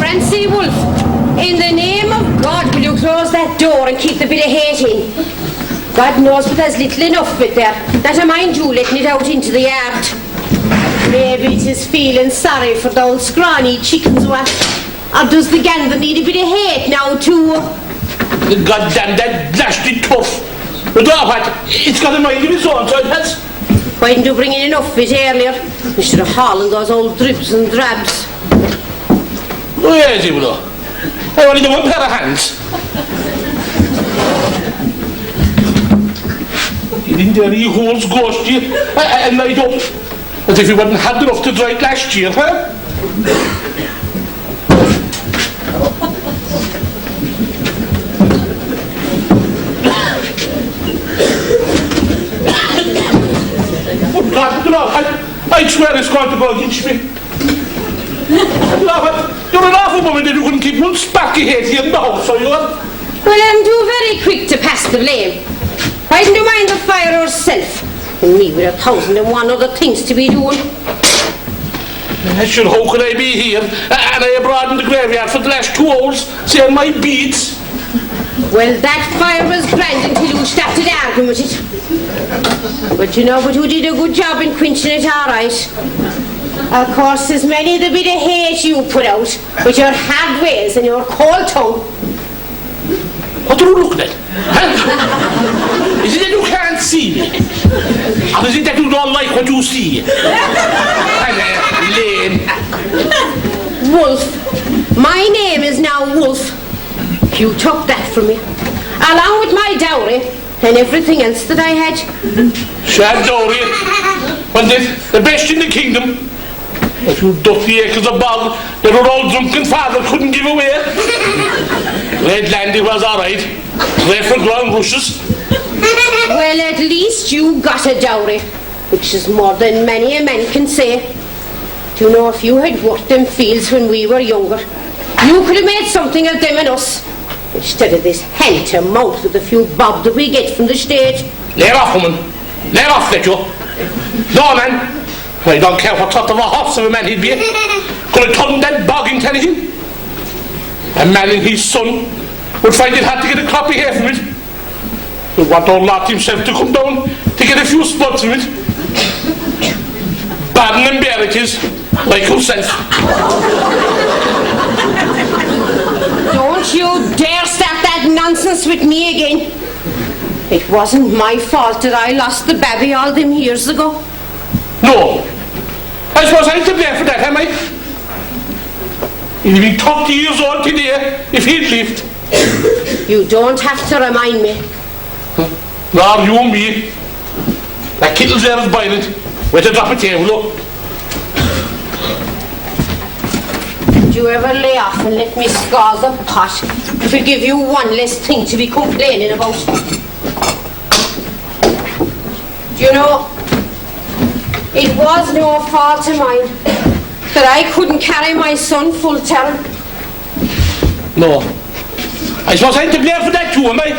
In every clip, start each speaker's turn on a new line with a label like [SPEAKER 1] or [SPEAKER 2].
[SPEAKER 1] Francie Wolf, in the name of God, will you close that door and keep the bit of hate in? God knows but there's little enough of it there. Never mind you letting it out into the yard. Maybe it is feeling sorry for the old scrawny chickens, what? Or does the gander need a bit of hate now too?
[SPEAKER 2] Goddamn that blasted tough. But it's got a mind of its own, so it has.
[SPEAKER 1] Why didn't you bring in enough of it earlier? Instead of hauling those old dribs and drabs.
[SPEAKER 2] Oh yes, you will. I only do one pair of hands. He didn't dare he holds ghost you and light up. As if he hadn't had enough to dry last year, huh? I swear it's going to go against me. You're an awful woman that you couldn't keep one sparky head here in the house, are you?
[SPEAKER 1] Well, I'm too very quick to pass the blame. Why didn't you mind the fire yourself? And me with 1,001 other things to be doing.
[SPEAKER 2] Sure, how could I be here? And I abroad in the graveyard for the last 2 hours, saying my beads.
[SPEAKER 1] Well, that fire was grand until you started arguing with it. But you know, you did a good job in quenching it, all right. Of course, there's many the bit of hate you put out with your hard ways and your cold tongue.
[SPEAKER 2] What are you looking at? Huh? Is it that you can't see me? Or is it that you don't like what you see? Lane.
[SPEAKER 1] Wolf. My name is now Wolf. You took that from me, along with my dowry and everything else that I had.
[SPEAKER 2] Shad dowry? Well, the best in the kingdom. But you dirty acres of bog that your old drunken father couldn't give away. Red Landy was all right. Red for ground rushes.
[SPEAKER 1] Well, at least you got a dowry, which is more than many a man can say. Do you know, if you had worked them fields when we were younger, you could have made something of them and us. Instead of this hand-to-mouth with a few bob that we get from the state.
[SPEAKER 2] Lay off, woman. Lay off, let you. No, man. I don't care what sort of a horse of a man he'd be. Could have turned that bog into anything. A man and his son would find it hard to get a copy here from it. He'd want old Lot himself to come down to get a few spots from it. Baden and bear it is, like yourself.
[SPEAKER 1] Don't you dare start that nonsense with me again. It wasn't my fault that I lost the baby all them years ago.
[SPEAKER 2] No. I suppose I'm to blame for that, am I? He'd been 30 years old today if he'd lived.
[SPEAKER 1] You don't have to remind me.
[SPEAKER 2] Nor you and me. That kettle's there is boiling. Wait to drop a table, look.
[SPEAKER 1] Did you ever lay off and let me scald the pot? It will give you one less thing to be complaining about. Do you know, it was no fault of mine that I couldn't carry my son full term.
[SPEAKER 2] No. I suppose I'm to blame for that too, am I?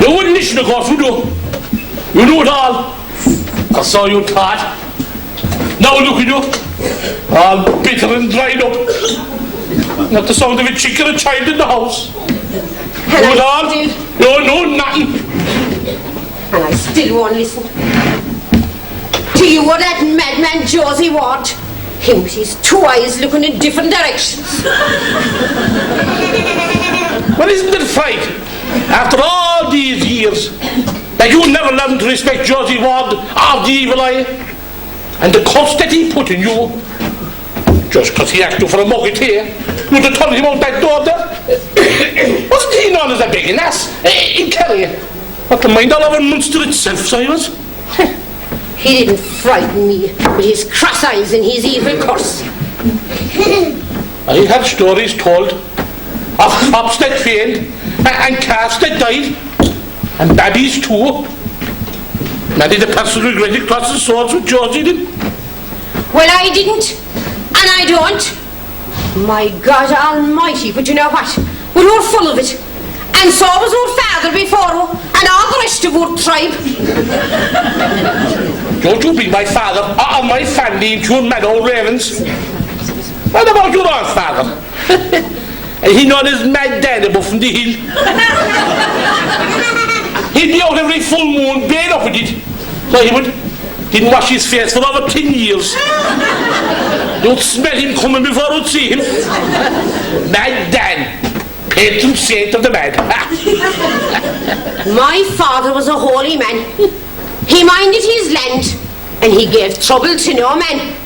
[SPEAKER 2] You wouldn't listen, of course, would you? You knew it all. I saw you thought. Now look at you. All bitter and dried up. Not the sound of a chick or a child in the house.
[SPEAKER 1] And
[SPEAKER 2] you all? You know nothing.
[SPEAKER 1] And I still won't listen. To you or that madman Josey Ward. Him with his 2 eyes looking in different directions.
[SPEAKER 2] Well, isn't it fright? After all these years, that you never learned to respect Josey Ward of the evil eye, and the curse that he put in you, just because he asked you for a mug of tea, you'd have turned him out that door there. Wasn't he known as a begging ass in Kerry? Not to mind all over Munster itself, so he was.
[SPEAKER 1] He didn't frighten me with his cross eyes and his evil curse.
[SPEAKER 2] I had stories told of crops that failed and calves that died and babies too. Many the person regretted crossing swords with Josey did.
[SPEAKER 1] Well, I didn't, and I don't. My God Almighty, but you know what? We were full of it. And so was our father before her, and all the rest of our tribe.
[SPEAKER 2] Don't you bring my father or my family into your mad old ravens. What about your own father. And he known his mad dad above from the hill. He'd be out every full moon, bed up with it. So he would. Didn't wash his face for over 10 years. You'd smell him coming before you'd see him. Mad Dan, patron saint of the mad.
[SPEAKER 1] My father was a holy man. He minded his land, and he gave trouble to no man.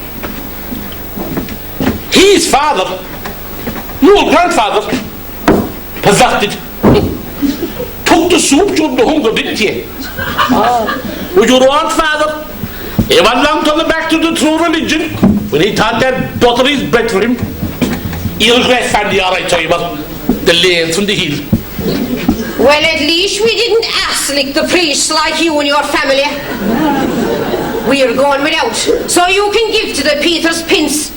[SPEAKER 2] His father, your grandfather, perverted. Took the soup during the hunger, didn't he? With your own father, he went long to the back to the true religion when he thought that butter his bread for him. He'll regret family, all right, Simon. The lanes from the hill.
[SPEAKER 1] Well, at least we didn't ask like the priests like you and your family. We're going without, so you can give to the Peter's pins.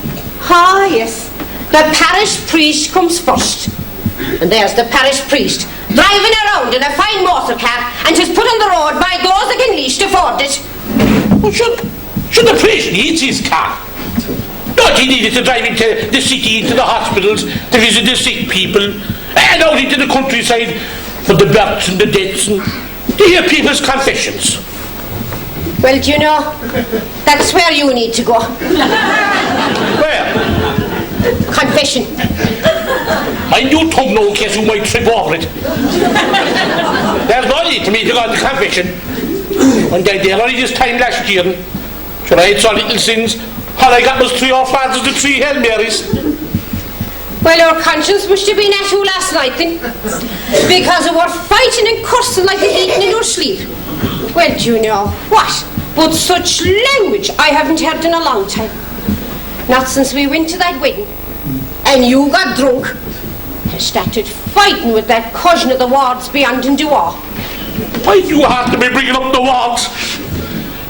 [SPEAKER 1] Ah, yes. The parish priest comes first. And there's the parish priest, driving around in a fine motor car and just put on the road by those that can least afford it.
[SPEAKER 2] Well, should the priest needs his car? Not he needed to drive into the city, into the hospitals, to visit the sick people, and out into the countryside for the births and the deaths, and to hear people's confessions.
[SPEAKER 1] Well, do you know, that's where you need to go.
[SPEAKER 2] Where?
[SPEAKER 1] Confession.
[SPEAKER 2] Mind your tongue now in case you might trip over it. There's no need to me to go to confession. One day there, only this time last year, sure I had so little sins, all I got was 3 or 4 of the 3 Hail Marys.
[SPEAKER 1] Well, your conscience must have been at you last night then, because you were fighting and cursing like the eating in your sleep. Well, do you know what? But such language I haven't heard in a long time. Not since we went to that wedding. And you got drunk. You started fighting with that cousin of the wards beyond in Duar.
[SPEAKER 2] Why do you have to be bringing up the wards?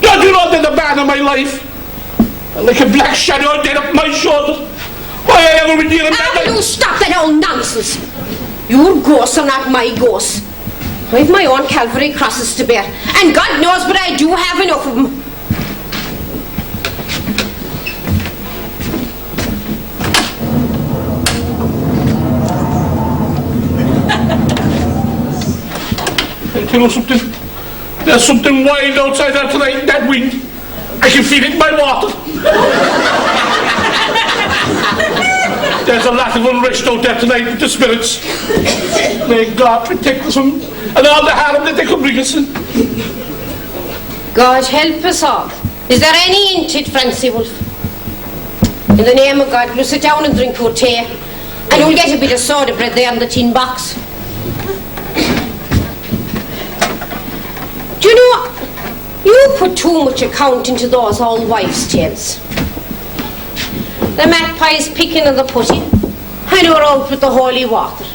[SPEAKER 2] You're not in the man of my life. And like a black shadow dead up my shoulder. Why I ever been near him that night?
[SPEAKER 1] You stop that old nonsense. Your ghosts are not my ghosts. I've my own Calvary crosses to bear. And God knows, but I do have enough of them.
[SPEAKER 2] I'll tell you something. There's something wild outside there tonight in that wind. I can feel it in my water. There's a lot of unrest out there tonight with the spirits. May God protect us from and all the harm that they could bring us in.
[SPEAKER 1] God help us all. Is there any hint it, Francie Wolf? In the name of God, you sit down and drink your tea, and you'll get a bit of soda bread there in the tin box. Do you know what? You put too much account into those old wives' tales. The magpie's picking and the putty, and you're out with the holy water.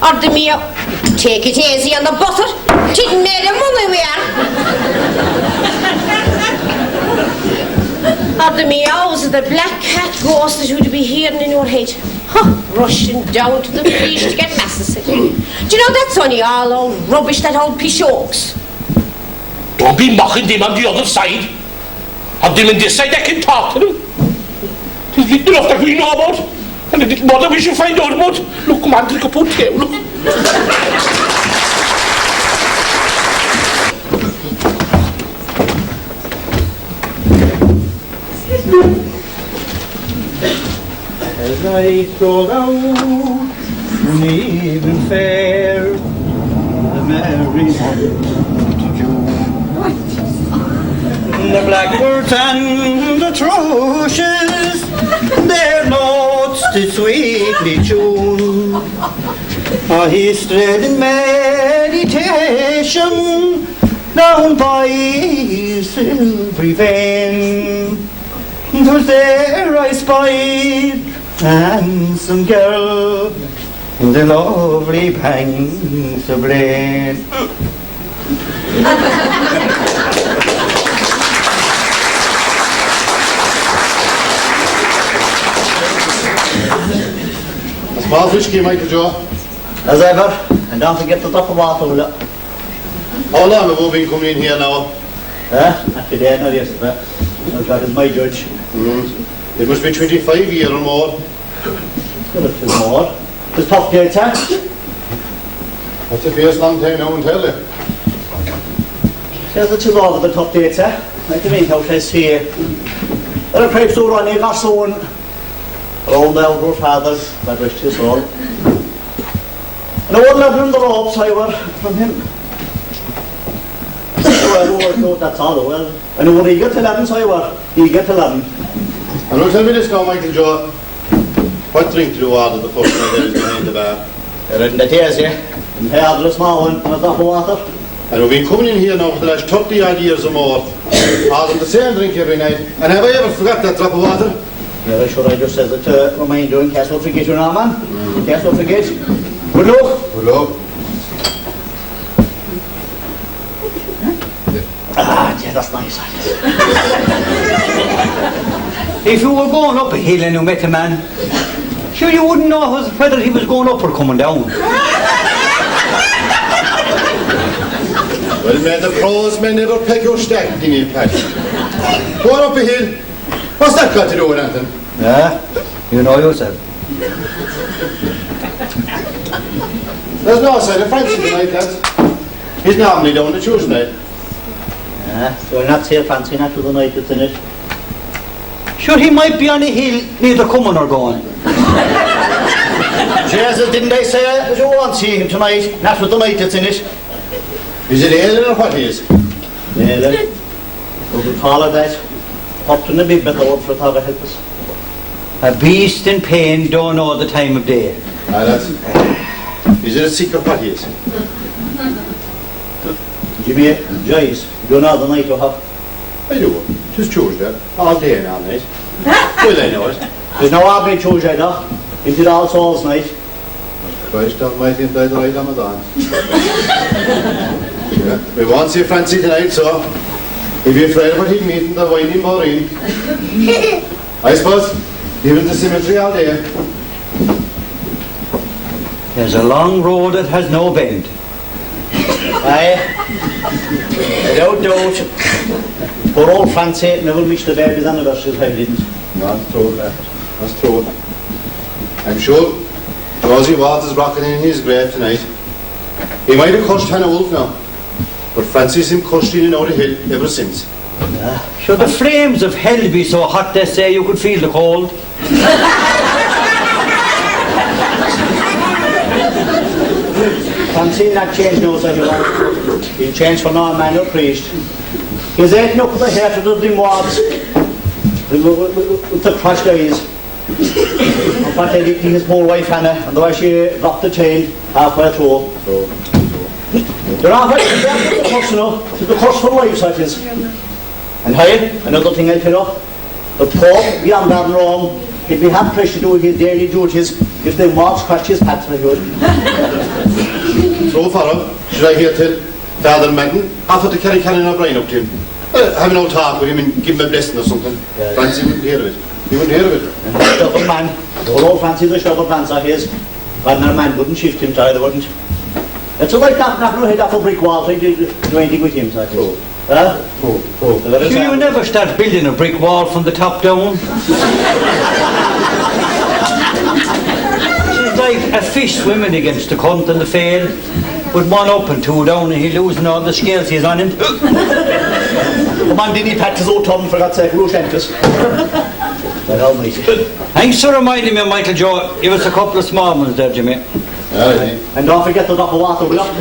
[SPEAKER 1] Or the meal, take it easy on the butter, didn't make the money we are. Or the meows of the black cat ghost that you'd be hearing in your head. Rushing down to the priest to get masses. Do you know that's only all old rubbish, that old pishokes?
[SPEAKER 2] Don't be mocking them on the other side. On them on this side, I can talk to them. There's little enough that we know about, and a little more that we should find out about. Look, come on, drink a pot here, look.
[SPEAKER 3] As I strolled out an evening fair, the merry month of June, the blackbirds and the thrushes, their notes did sweetly tune. I stood in meditation down by silvery vein. 'Twas there I spied a handsome girl in the lovely banks of rain.
[SPEAKER 4] A small whiskey, Michael Joe.
[SPEAKER 3] As ever, and don't forget the top of water with it.
[SPEAKER 4] How long have you been coming in here now?
[SPEAKER 3] Not today, not yesterday. I've got as my judge.
[SPEAKER 4] It must be 25 years or more.
[SPEAKER 3] Well, it is more. It's tough dates, eh?
[SPEAKER 4] That's a fierce long time now and tell you.
[SPEAKER 3] Says it is all of the tough dates, eh? Like the main house is here. There are pipes over on our son. Around the elder fathers, that wished his soul. And I wouldn't have done the ropes I were from him. Well, that's all well. And I would eager to 11, so I were eager to 11.
[SPEAKER 4] And now tell me this now, Michael Joe. What drink do you order the first night there is behind the bar?
[SPEAKER 3] You're in the tears, yeah? And I ordered a small one and a drop of water.
[SPEAKER 4] And we've been coming in here now for the last 30 odd years or more, ordering the same drink every night. And have I ever forgot that drop of water?
[SPEAKER 3] Yeah, sure, I just said it to remind you in case we'll forget you now, man. In case we'll forget. Good luck.
[SPEAKER 4] Good luck.
[SPEAKER 3] Ah, yeah, that's nice.
[SPEAKER 5] If you were going up a hill and you met a man, sure you wouldn't know whether he was going up or coming down.
[SPEAKER 4] Well, may the pros may never peg your stack, dingy Pat. Going up a hill. What's that got to do with anything?
[SPEAKER 5] Yeah, you know yourself.
[SPEAKER 4] There's no sign of Francie tonight, lads. He's normally down the Tuesday night.
[SPEAKER 3] Yeah, so we'll not say fancy not to the night it's in it.
[SPEAKER 5] Sure, he might be on a hill neither coming or going.
[SPEAKER 3] Jesus, didn't I say that you won't see him tonight, not with the night it's in it?
[SPEAKER 4] Is it ailing or what he is?
[SPEAKER 3] Yeah, then. We could call it that. Up to the big bit of for to help us.
[SPEAKER 5] A beast in pain don't know the time of day.
[SPEAKER 4] Ah, that's... Is it a secret what he is?
[SPEAKER 3] Jimmy, Joyce, you know the night you have?
[SPEAKER 4] I do. It's Tuesday. All day and all night. Well, I know it.
[SPEAKER 3] There's no ordinary Tuesday, though. It did All Souls night.
[SPEAKER 4] Christ almighty and by the right Ramadan. Yeah. We won't see Francie tonight, so if you're afraid of what he'd meet in the winding Maureen, I suppose, leave it to symmetry all day.
[SPEAKER 5] There's a long road that has no bend.
[SPEAKER 3] Aye. Without doubt. Poor old Francie never wished the baby's anniversary if I didn't.
[SPEAKER 4] No, that's true, that's true. I'm sure Josey Waters rocking in his grave tonight. He might have cussed Hannah Wolf now, but Francis him cussed in and out of hill ever since.
[SPEAKER 5] Sure, the flames of hell be so hot they say you could feel the cold.
[SPEAKER 3] Francie not changed now, so you want. He'll change for no man or priest. He's eating up the heart of the dim wards with the crushed eyes. In fact, I did his poor wife Hannah, and the way she dropped the chain halfway through. They're halfway through the curse, you know. It's the curse for life, so it is. And hey, another thing I'll tell you, the Pope beyond that in Rome, he'd be hard pressed to do his daily duties if the wards crushed his path for good.
[SPEAKER 4] So far, should I hear tell Father Madden offer to carry Canon O'Brien up to him? Have an old talk with him and give him a blessing or something.
[SPEAKER 3] Yeah.
[SPEAKER 4] Francie wouldn't hear of it. He wouldn't hear of it.
[SPEAKER 3] Stubborn man. The whole old Francie's a stubborn man, so his. But no man wouldn't shift him, so they wouldn't. It's like knocking your head off a brick wall, so you do anything with him, so it is. Huh?
[SPEAKER 5] Sure, you never start building a brick wall from the top down. She's like a fish swimming against the cunt and the fail, with one up and two down, and he's losing all the scales he's on him.
[SPEAKER 3] Come on, didn't he pat his old tongue, for God's sake, Rush Entis. But almighty.
[SPEAKER 5] Thanks for reminding me, Michael Joe. Give us a couple of small ones there, Jimmy.
[SPEAKER 3] And don't forget the drop of water, will you?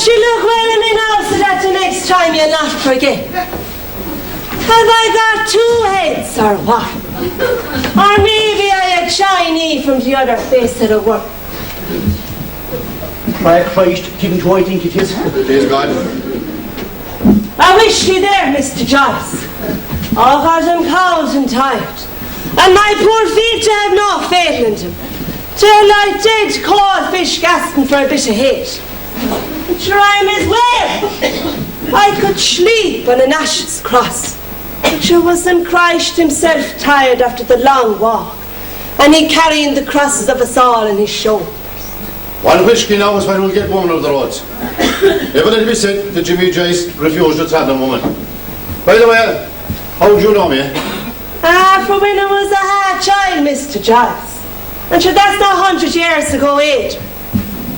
[SPEAKER 1] She look well in my house so that the next time you'll not forget. Have I got two heads or what? Or maybe I had Chinese from the other face of the world.
[SPEAKER 3] By Christ, didn't you I think it is?
[SPEAKER 4] It is God.
[SPEAKER 1] I wish you there, Mr. Joyce. Oh, cause I'm cold and tired. And my poor feet have no faith in them. They're like dead cold fish gasping for a bit of heat. But sure I'm as well. I could sleep on an ashes cross.
[SPEAKER 6] But sure wasn't Christ himself tired after the long walk, and he carrying the crosses of us all on his shoulder.
[SPEAKER 4] One whiskey now is when we'll get woman of the roads. Never let it be said that Jimmy Joyce refused to travel woman. By the way, how do you know me?
[SPEAKER 6] For when I was a hard child, Mr. Joyce. And sure, that's not 100 years ago, age.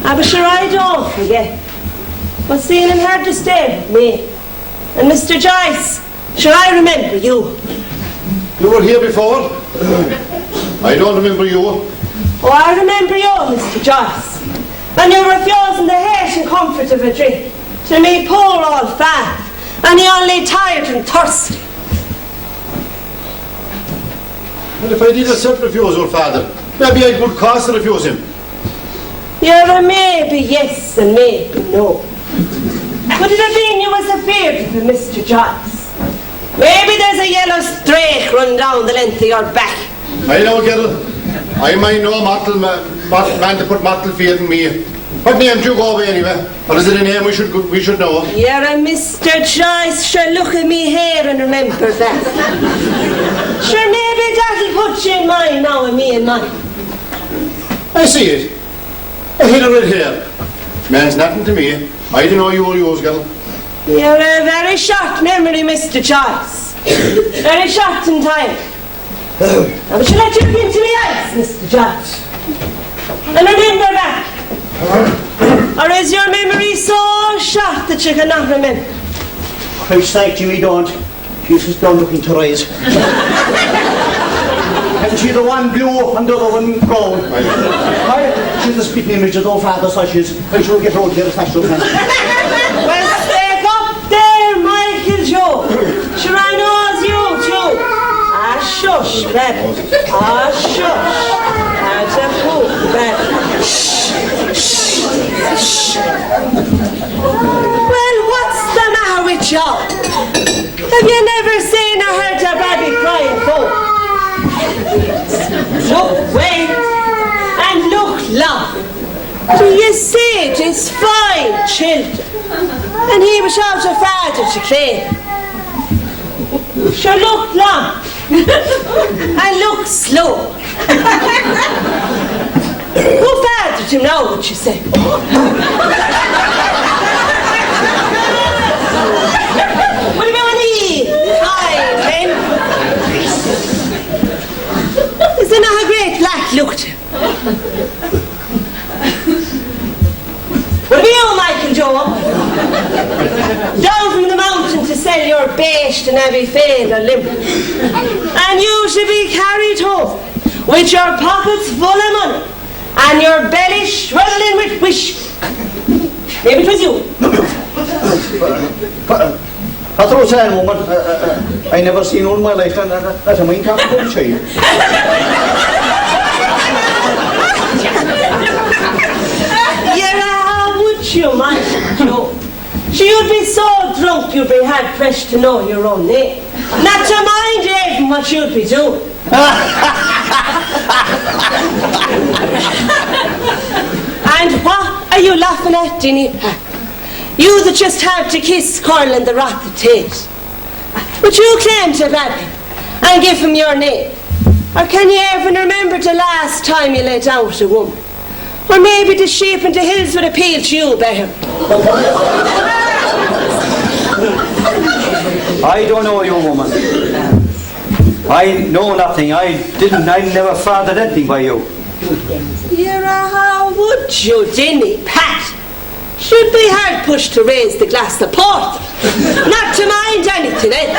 [SPEAKER 6] But sure, I don't forget. But seeing him had to stay with me. And Mr. Joyce, sure, I remember you.
[SPEAKER 4] You were here before? I don't remember you.
[SPEAKER 6] Oh, I remember you, Mr. Joyce. And you refusing the hate and comfort of a drink to me poor old father, and he only tired and thirsty.
[SPEAKER 4] And if I did accept refuse your father, maybe I could cause to refuse him.
[SPEAKER 6] You're a maybe yes and maybe no. Could it have been you was afeard of him, Mr. Joyce? Maybe there's a yellow streak run down the length of your back.
[SPEAKER 4] I know, girl. I might know mortal man to put mortal fear in me. What name do you go by anyway? Or is it a name we should know?
[SPEAKER 6] You're a Mr. Joyce, sure, look at me here and remember that. Sure, maybe that'll put you in mind now and me in mind.
[SPEAKER 4] I see it. A head of red hair. Man's nothing to me. I don't know you or yours, girl.
[SPEAKER 6] You're a very short memory, Mr. Joyce. Very short in time. I should let you look into my eyes, Mr. Joyce. And remember that. Or is your memory so short that you cannot remember?
[SPEAKER 3] Christ's sake, Jimmy, don't. Jesus, don't look into her eyes. And she's the one blue and the other one brown. She's the spitting image of the old father, so she is. I shall get round here as fast as I can.
[SPEAKER 6] Well, stay up there, Michael Joe. Sure, I knows you too. Shush, baby. Shush. That's a fool, baby. Shh. Well, what's the matter with you? Have you never seen or heard a baby crying before? Look well and look long. Do you see it is 5 children? And he was out a father to claim. Sure, look long. And look slow. Who fathered him now, would you say? What about he? Hi, men. Is there not a great black look to him? What about you, Michael Joe? Down from the mountain to sell your bait and every fail or limb. And you should be carried home with your pockets full of money and your belly swelling with wish. Maybe it was you.
[SPEAKER 3] I thought it a woman. I never seen one in my life, and that's a main capital child.
[SPEAKER 6] How would you, Michael Joe? You'd be so drunk you'd be hard pressed to know your own name. Not to mind even what you'd be doing. And what are you laughing at, Dinny Pack? You that just had to kiss Carl and the Roth of Tate. But you claim to baby and give him your name. Or can you even remember the last time you let out a woman? Or maybe the sheep in the hills would appeal to you better.
[SPEAKER 5] I don't know you, woman. I know nothing. I never fathered anything by you.
[SPEAKER 6] How would you, Dinny Pat? Should be hard pushed to raise the glass of port. Not to mind anything else.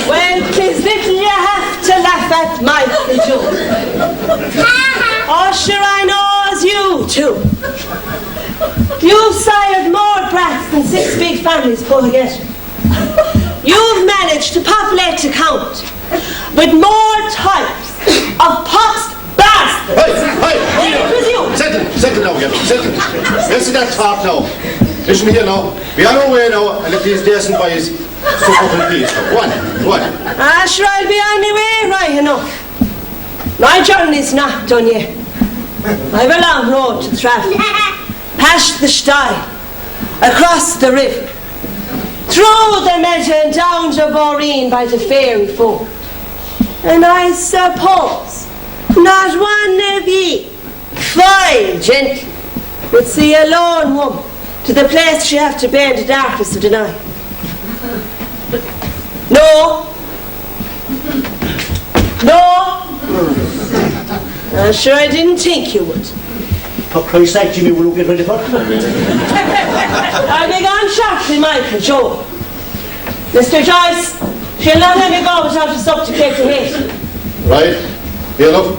[SPEAKER 6] Well, 'tis little you have to laugh at, Michael Joe. Oh, sure, I knows you too. You've sired more brats than 6 big families put together. You've managed to populate the count with more types of pox bastards.
[SPEAKER 4] Hey!
[SPEAKER 6] It was you.
[SPEAKER 4] Settle now, girl. Settle. Listen to that talk now. Listen here now. We are away now, and if these decent boys suck up in peace. Go on.
[SPEAKER 6] Sure, I'll be on my way right enough. My journey's not done yet. I've a long road to travel. past the stile, across the river, through the meadow and down to Boreen by the fairy ford. And I suppose not one of ye, fine gentlemen, would see a lone woman to the place she have to bear the darkness of the night. No. I'm sure I didn't think you would.
[SPEAKER 3] For Christ's sake, Jimmy, will you get ready for it?
[SPEAKER 6] I'll be gone shortly, Michael, Joe. Mr. Joyce, she'll not let me go without a sup to take to hate.
[SPEAKER 4] Right. Here, look.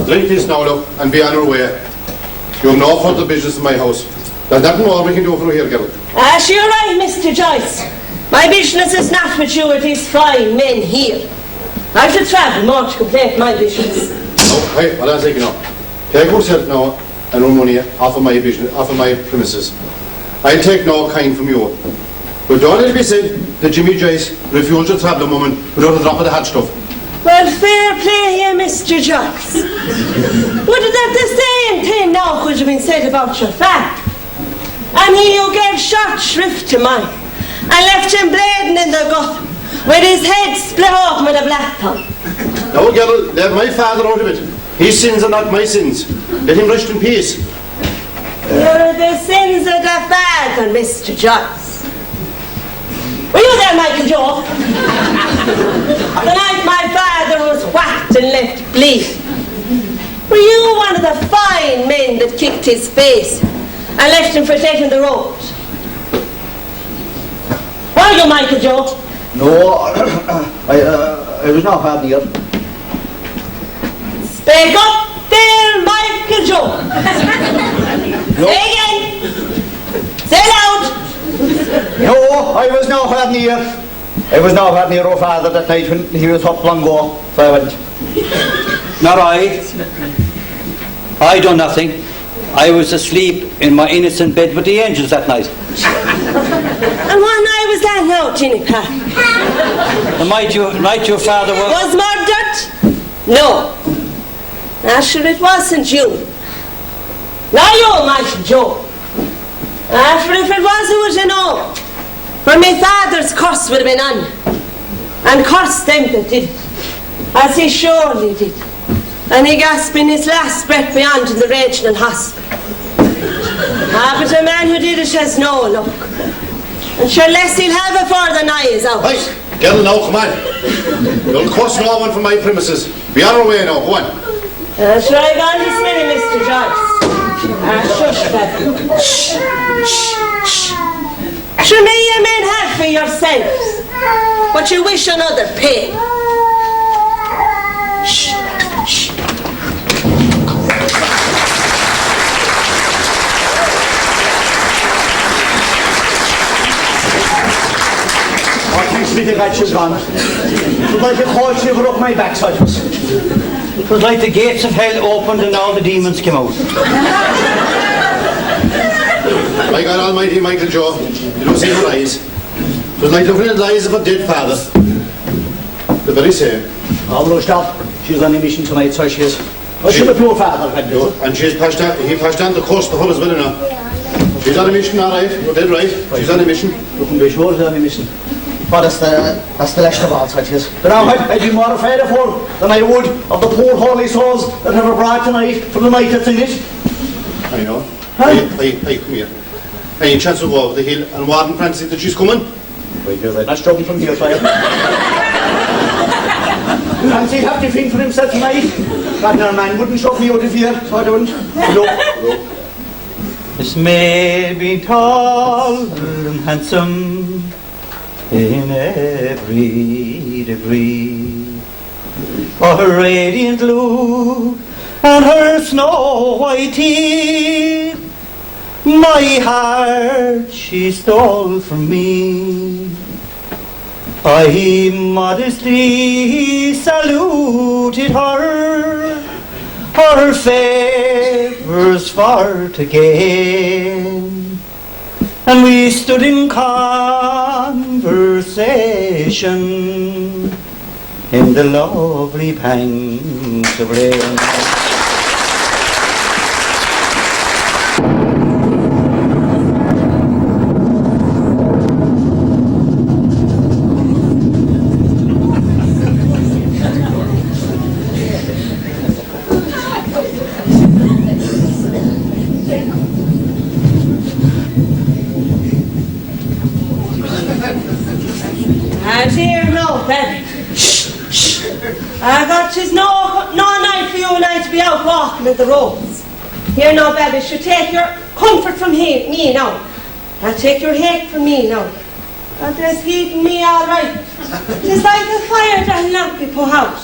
[SPEAKER 4] Drink this now, look, and be on your way. You have no further business in my house. There's nothing more we can do for you here, girl.
[SPEAKER 6] You're right, Mr. Joyce. My business is not with you, with these fine men here. I have to travel more to complete my business.
[SPEAKER 4] Oh, hey, what I'm saying now. Take yourself now and earn money off of my business, off of my premises. I'll take no kind from you. But don't let it be said that Jimmy Joyce refused to travel a moment without a drop of the hot stuff.
[SPEAKER 6] Well, fair play here, Mr. Joyce. Would that the same thing now could have been said about your father? And he who gave short shrift to mine and left him bleeding in the gut with his head split open with a black tongue.
[SPEAKER 4] Now, girl, let my father out of it. His sins are not my sins. Let him rest in peace.
[SPEAKER 6] You're the sins of the father, Mr. Joyce. Were you there, Michael Joe? The night my father was whacked and left bleeding. Were you one of the fine men that kicked his face and left him for taking the road? Were you, Michael Joe?
[SPEAKER 3] No, I was not having it.
[SPEAKER 6] Speak up there, Michael Joe.
[SPEAKER 3] No.
[SPEAKER 6] Say again. Say loud.
[SPEAKER 3] No, I was not having it. I was not having your father that night when he was up long ago, so I went.
[SPEAKER 5] Not I. I done nothing. I was asleep in my innocent bed with the angels that night.
[SPEAKER 6] And one night was that now, Ginny Pat?
[SPEAKER 5] The night your father
[SPEAKER 6] Was murdered? No. Sure it wasn't you. Not you, Michael Joe. For if it was, who would you know? For my father's curse would have been on you. And cursed them that did it. As he surely did. And he gasped in his last breath beyond in the regional hospital. But the man who did it has no luck. And sure less he'll have before the night is out.
[SPEAKER 4] Right, get it now, come on. You'll cost no one from my premises. Be on our way now, go on.
[SPEAKER 6] Sure I got this minute, Mr. Joyce. Shush, Pat. Shh, shh, shh. Sure may you men have for yourselves, but you wish another pay. Shh, shh.
[SPEAKER 3] Thanks be to God she's gone. It was like a cold shiver up my backside.
[SPEAKER 5] It was like the gates of hell opened and all the demons came out.
[SPEAKER 4] My God Almighty, Michael Joe, you don't see her eyes. It was like looking in the eyes of a dead father. The very same.
[SPEAKER 3] Oh, no, stop. She's on a mission tonight, so she is. Well, she's a poor father, had you.
[SPEAKER 4] And he passed on the course the whole as well enough. She's on a mission, all right. You're dead right. She's on a mission.
[SPEAKER 3] You can be sure she's on a mission. But that's the last of all, such as. But now I'd be more afraid of her than I would of the poor holy souls that have brought tonight from the night that's in it.
[SPEAKER 4] I know. Hey, come here. Any chance to go over the hill and warn Francie that she's coming?
[SPEAKER 3] Wait, I'm not struggling from here, sire. Francie'd have to think for himself tonight. God, no man wouldn't shove me out of here, so I don't. No.
[SPEAKER 5] This may be tall and handsome in every degree, for her radiant blue and her snow white teeth, my heart she stole from me. I modestly saluted her favours for to gain, and we stood in conversation in the lovely banks of rain.
[SPEAKER 6] And here now, Betty. Shh. I got tis no night for you and I to be out walking in the roads. Here now, Betty, should take your comfort from me now. And take your hate from me now. And there's heat in me all right. Tis like a fire that'll not be put out.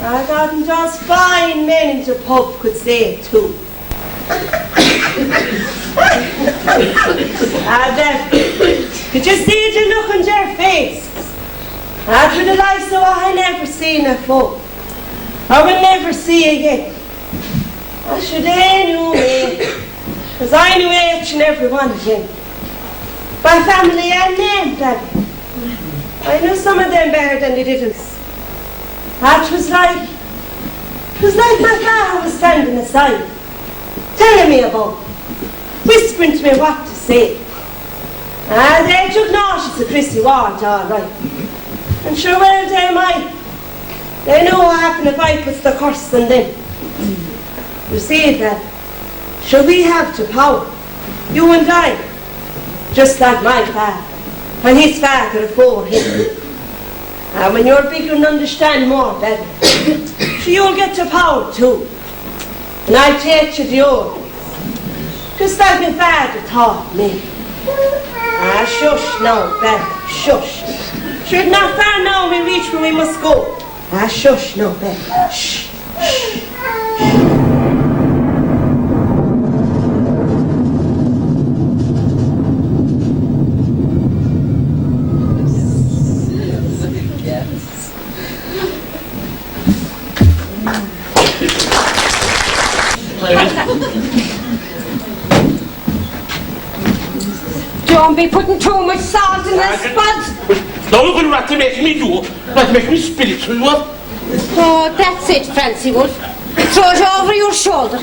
[SPEAKER 6] I got just fine men in the pub could say too. Could you see the look on their faces? After the likes of what I never seen before, I will never see again. I should they knew me, as I knew each and every one of them. By family and name, Daddy. I knew some of them better than the others. That was like my father was standing aside, telling me about, whispering to me what to say. And they took notice of Chrissy Ward, all right. And sure well they might. They know what happened if I put the curse on them. You see that, sure we have the power, you and I, just like my father, and his father before him. And when you're bigger and understand more better, sure you'll get the power too. And I'll teach you the old ways, just like my father taught me. Ah, shush now, Betty, shush. Sure, it's not far now we reach where we must go. Ah, shush now, Betty, shh.
[SPEAKER 1] Don't be putting too much salt in this, Spuds.
[SPEAKER 2] Now look what you're making me do. Like making me spiritual, what?
[SPEAKER 1] Oh, that's it, Fancy Wolf. Throw it over your shoulder.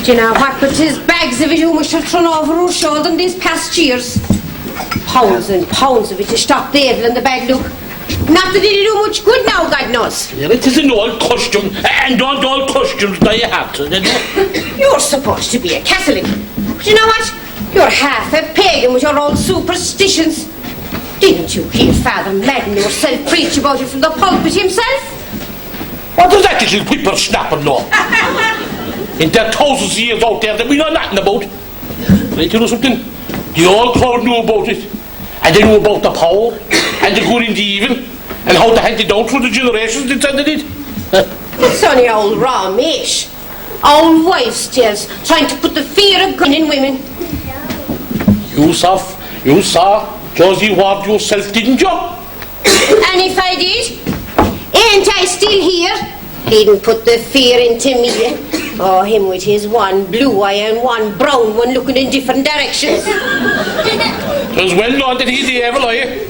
[SPEAKER 1] Do you know what? But his bags of it you must have thrown over your shoulder in these past years. Pounds and pounds of it to stop the evil and the bad look. Not that it'll do much good now, God knows.
[SPEAKER 2] Yeah, it is an old costume, and not all costumes that you have to.
[SPEAKER 1] You're supposed to be a Catholic. But you know what? You're half a pagan with your old superstitions. Didn't you hear Father Madden yourself preach about it from the pulpit himself?
[SPEAKER 2] What does that little whippersnapper know? Ain't there thousands of years out there that we know nothing about? Let you know something? The old crowd knew about it. And they knew about the power, and the good and the evil, and how they had it down through the generations they said they did.
[SPEAKER 1] It's only old raw meat. Old wives' tales, trying to put the fear of God in women.
[SPEAKER 2] You saw Josey Ward yourself, didn't you?
[SPEAKER 1] And if I did, ain't I still here? He didn't put the fear into me. Oh, him with his one blue eye and one brown one looking in different directions.
[SPEAKER 2] It was well known that he's the evil eye.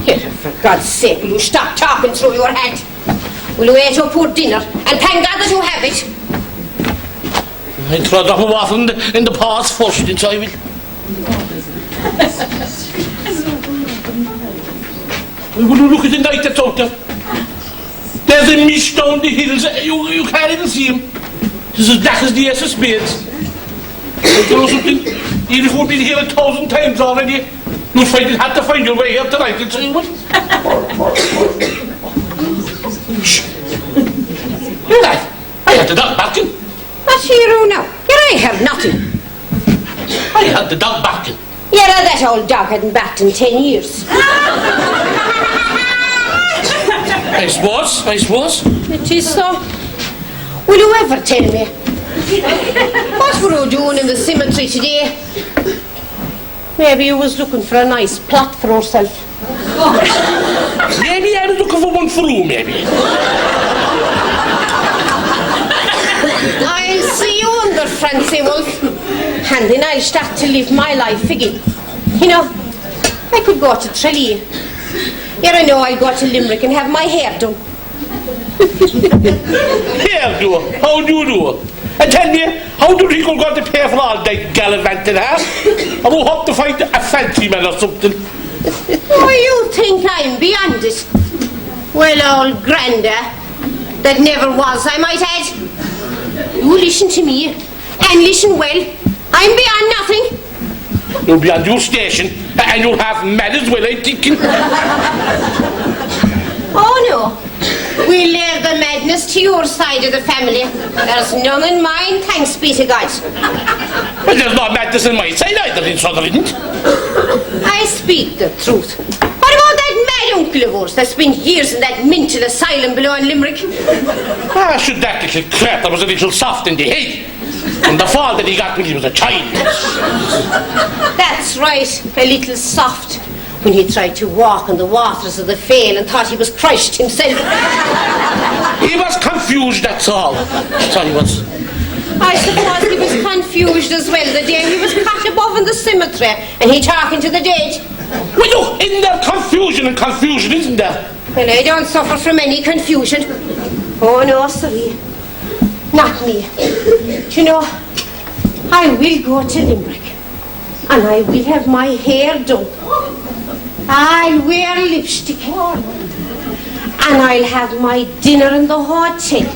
[SPEAKER 1] Here, for God's sake, will you stop talking through your hat? Will you eat your poor dinner? And thank God that you have it.
[SPEAKER 2] I'd throw a drop of water in the paws first, didn't I will? Will you look at the night that's out there? There's a mist down the hills, you can't even see him. It's as black as the ace of spades. You know something? Even if we've been here 1,000 times already, you'll find it hard to find your way here tonight, and so you would. Shh. Hear that? I had the dog barking.
[SPEAKER 1] What hear you now? Here I have nothing.
[SPEAKER 2] I had the dog barking.
[SPEAKER 1] Yeah, that old dog hadn't barked in 10 years.
[SPEAKER 2] I suppose.
[SPEAKER 1] It is so. Will you ever tell me? What were you doing in the cemetery today? Maybe you was looking for a nice plot for yourself.
[SPEAKER 2] Maybe I was looking for one for you, maybe.
[SPEAKER 1] I'll see you under, Francie Wolf. And then I'll start to live my life again. You know, I could go to Tralee. Here I know I'll go to Limerick and have my hair done.
[SPEAKER 2] Hair do? How do you do? And tell me, how do people go to pay for all that gallivanting, huh? I will hope to find a fancy man or something.
[SPEAKER 1] Oh, you think I'm beyond it? Well, old Granda, that never was, I might add. You listen to me, and listen well. I'm beyond nothing.
[SPEAKER 2] You'll be on your station, and you'll have mad as well, I'm thinking.
[SPEAKER 1] Oh no, we leave the madness to your side of the family. There's none in mine, thanks be to God.
[SPEAKER 2] Well, there's no madness in my side either, in Sutherland.
[SPEAKER 1] I speak the truth. What about that mad uncle of yours that spent years in that mental asylum below in Limerick?
[SPEAKER 2] Should that little creature was a little soft in the head. From the fall that he got when he was a child.
[SPEAKER 1] That's right, a little soft. When he tried to walk on the waters of the Fane and thought he was Christ himself.
[SPEAKER 2] He was confused, that's all. So he was.
[SPEAKER 1] I suppose he was confused as well the day he was caught above in the cemetery and he talking to the dead.
[SPEAKER 2] Well, look, isn't there confusion, isn't there?
[SPEAKER 1] Well, I don't suffer from any confusion. Oh no, sorry. Not me. Do you know, I will go to Limerick and I will have my hair done. I'll wear lipstick and I'll have my dinner in the hotel.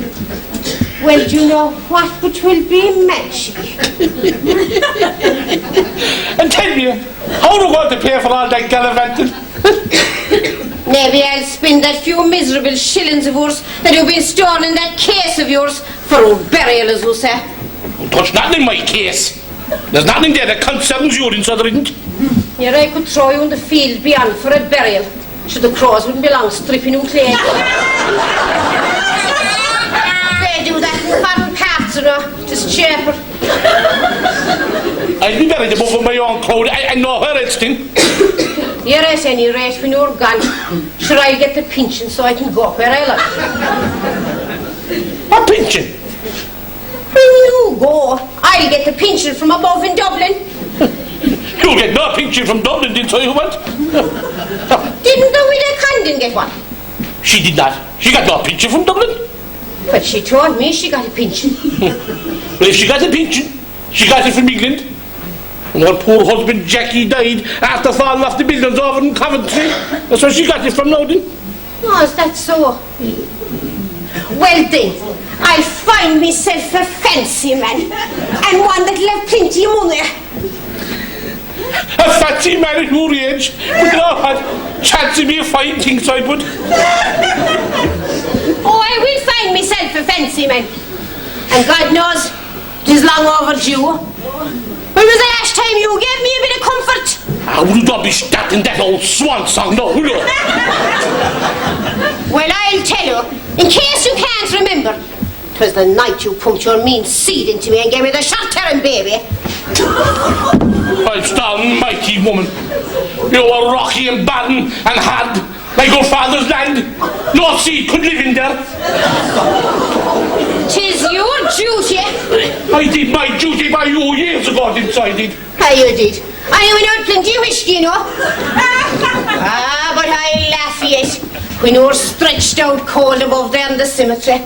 [SPEAKER 1] Well, do you know what? It will be magic.
[SPEAKER 2] And tell me, how do you want to pay for all that gallivanting?
[SPEAKER 1] Maybe I'll spend that few miserable shillings of yours that you've been storing in that case of yours for a burial, as you say.
[SPEAKER 2] Don't touch nothing in my case. There's nothing there that concerns you in Sutherland.
[SPEAKER 1] Here I could throw you in the field beyond for a burial. Should the crows wouldn't be long stripping you clean. They do that in foreign parts, you know, just cheaper.
[SPEAKER 2] I'd be buried above my own crowd. I know where it's in.
[SPEAKER 1] You're at any rate when you're gone. Sure, I'll get the pension so I can go where I like.
[SPEAKER 2] What pension?
[SPEAKER 1] When you go, I'll get the pension from above in Dublin.
[SPEAKER 2] You'll get no pension from Dublin, didn't you, what?
[SPEAKER 1] Didn't the widow Condon get one?
[SPEAKER 2] She did not. She got no pension from Dublin.
[SPEAKER 1] But she told me she got a pension.
[SPEAKER 2] Well, if she got a pension, she got it from England. And her poor husband Jackie died after falling off the buildings over in Coventry. That's where she got it from now then.
[SPEAKER 1] Oh, is that so? Well then, I'll find myself a fancy man. And one that'll have plenty of money.
[SPEAKER 2] A fancy man at your age would not have chance of me of fine things, I would.
[SPEAKER 1] Oh, I will find myself a fancy man. And God knows, it is long overdue. When was the last time you gave me a bit of comfort?
[SPEAKER 2] Will you not be starting that old swan song, no, will you?
[SPEAKER 1] Well, I'll tell you, in case you can't remember, 'twas the night you pumped your mean seed into me and gave me the short-term baby.
[SPEAKER 2] I've down, mighty woman. You were rocky and barren and hard, like your father's land. No seed could live in there.
[SPEAKER 1] 'Tis your duty.
[SPEAKER 2] I did my duty by you years ago, didn't I, did?
[SPEAKER 1] How you did? I went out plenty of whiskey, you know. But I laugh yet when you're stretched out cold above there in the cemetery.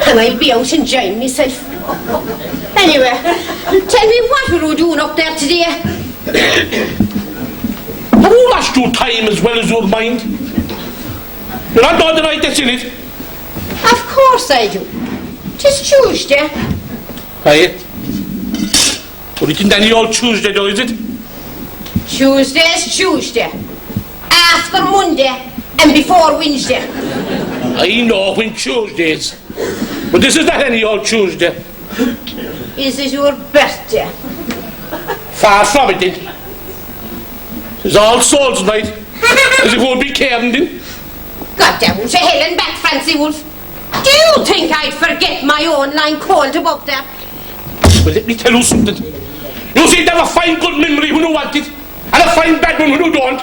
[SPEAKER 1] And I'll be out enjoying myself. Anyway, tell me what were you doing up there today?
[SPEAKER 2] Have you lost your time as well as your mind? You're not knowing the night that's in it.
[SPEAKER 1] Of course I do. 'Tis Tuesday.
[SPEAKER 2] Aye. But it isn't any old Tuesday though, is it?
[SPEAKER 1] Tuesday's Tuesday. After Monday and before Wednesday.
[SPEAKER 2] I know when Tuesdays. But this is not any old Tuesday.
[SPEAKER 1] Is it your birthday?
[SPEAKER 2] Far from it, then. It's All Souls night. As if it would be caring, then.
[SPEAKER 1] God damn to hell and back, Fancy Wolf. Do you think I'd forget my own line cold above there?
[SPEAKER 2] Well, let me tell you something. You seem to have a fine good memory when you want it, and a fine bad one when you don't.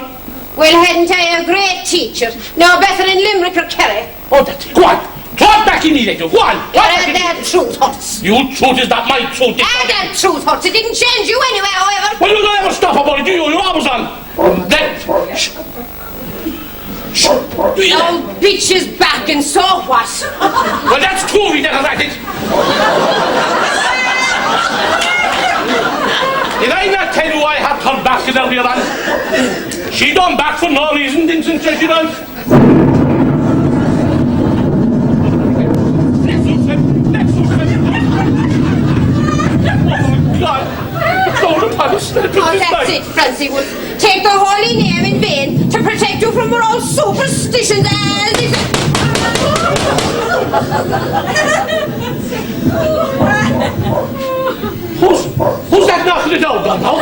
[SPEAKER 1] Well, hadn't I a great teacher? No better in Limerick or Kerry.
[SPEAKER 2] Oh, that's it. Go on. Talk back in me, later. Go on.
[SPEAKER 1] That truth hurts.
[SPEAKER 2] Your truth is not my truth.
[SPEAKER 1] That truth hurts. It didn't change you anyway, however.
[SPEAKER 2] Well, you don't ever stop about it, do you? You're always on. Then... Shh. Shh. Do you
[SPEAKER 1] Oh, bitch is back and so what?
[SPEAKER 2] Well, that's true, he doesn't like it. Did I not tell you I had her back earlier on? She done back for no reason, didn't she, done? God, it's all the
[SPEAKER 1] that's it, Francie Wolf. Take the holy name in vain to protect you from all superstitions as it...
[SPEAKER 2] Who's that knocking it out, now?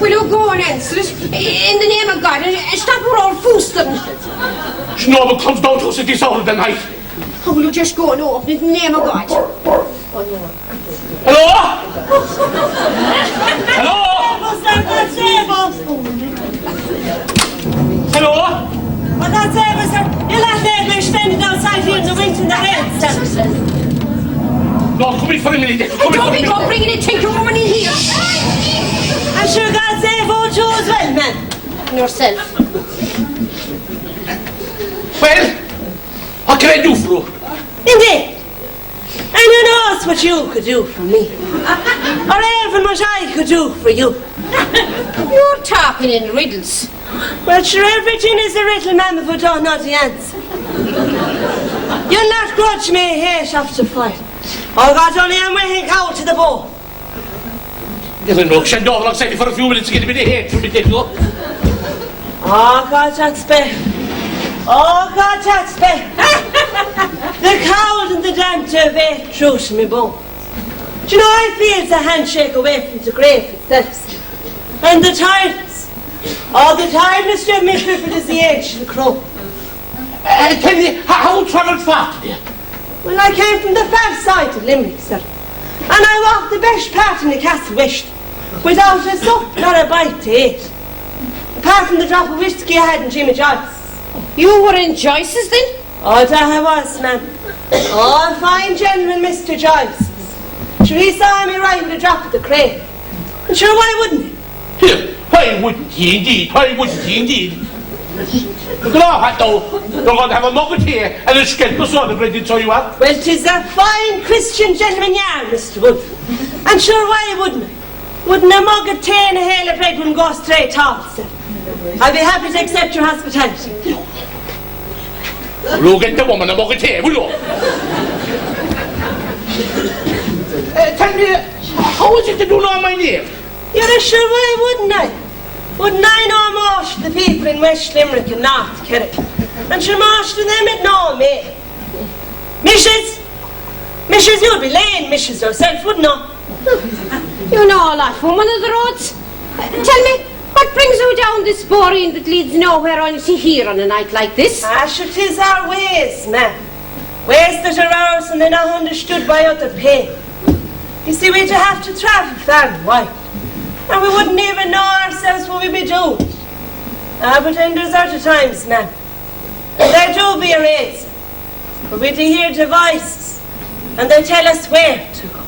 [SPEAKER 1] Will you go and answer it? In the name of God, and stop with all foosting.
[SPEAKER 2] Nobody comes down to us at this hour of the night.
[SPEAKER 1] Or will you just go and open it in the name of God?
[SPEAKER 2] Hello? Hello? Hello?
[SPEAKER 6] Well, that's it, sir. You'll have to be standing outside here in the wind in the rain, sir.
[SPEAKER 2] No, come in for a minute.
[SPEAKER 1] Don't be go bringing a tinker woman in here.
[SPEAKER 6] I'm sure God save old Joe as well, man.
[SPEAKER 1] And yourself.
[SPEAKER 2] Well, what can I do for you?
[SPEAKER 6] Indeed. And who knows what you could do for me. Or even what I could do for you.
[SPEAKER 1] You're talking in riddles.
[SPEAKER 6] Well, sure, everything is a riddle, ma'am, if I don't know the answer. You'll not grudge me a hate after fight. Oh, God, only I'm waiting out to the bow.
[SPEAKER 2] There's a look, she'll go alongside me for a few minutes to get a bit of hate from me, did you?
[SPEAKER 6] Oh, God, that's bad. Oh, God, that's bad. The cold and the damp have ate through to me bones. Do you know, I feel the handshake away from the grave itself. And the tiredness. Oh, the tiredness of me crippled as the age of the crow.
[SPEAKER 2] Tell me, how travelled far today?
[SPEAKER 6] Well, I came from the far side of Limerick, sir. And I walked the best part in the castle west, without a sup nor a bite to eat. Apart from the drop of whiskey I had in Jimmy Joyce.
[SPEAKER 1] You were in Joyce's then?
[SPEAKER 6] Oh, that I was, ma'am. Oh, a fine gentleman, Mr. Joyce. Sure, he saw me right in the drop of the crane. And sure, why wouldn't he?
[SPEAKER 2] Here, why wouldn't he indeed? Why wouldn't he indeed? Look at all that though. You're going to have a mug of tea and a skeleton of soda bread, so you are.
[SPEAKER 6] Well, 'tis a fine Christian gentleman yarn, Mr. Wolf. And sure, why wouldn't I? Wouldn't a mug of tea and a hale of bread wouldn't go straight off, sir? I'd be happy to accept your hospitality.
[SPEAKER 2] You get the woman a mug of tea, will you? Tell me, how is it that you know my name?
[SPEAKER 6] You're sure, why wouldn't I? Wouldn't I know most of the people in West Limerick and North Kerry? And sure, most of them would know me. Missus, you'd be laying missus yourself, wouldn't you?
[SPEAKER 1] You know a lot, woman of the roads. Tell me, what brings you down this boreen that leads nowhere only here on a night like this?
[SPEAKER 6] Sure, 'tis our ways, ma'am. Ways that are ours and they're not understood by other people. You see, we'd have to travel far and wide. And we wouldn't even know ourselves what we'd be doing. But then there's other times, ma'am. And there do be a reason. For we'd hear devices. And they tell us where to go.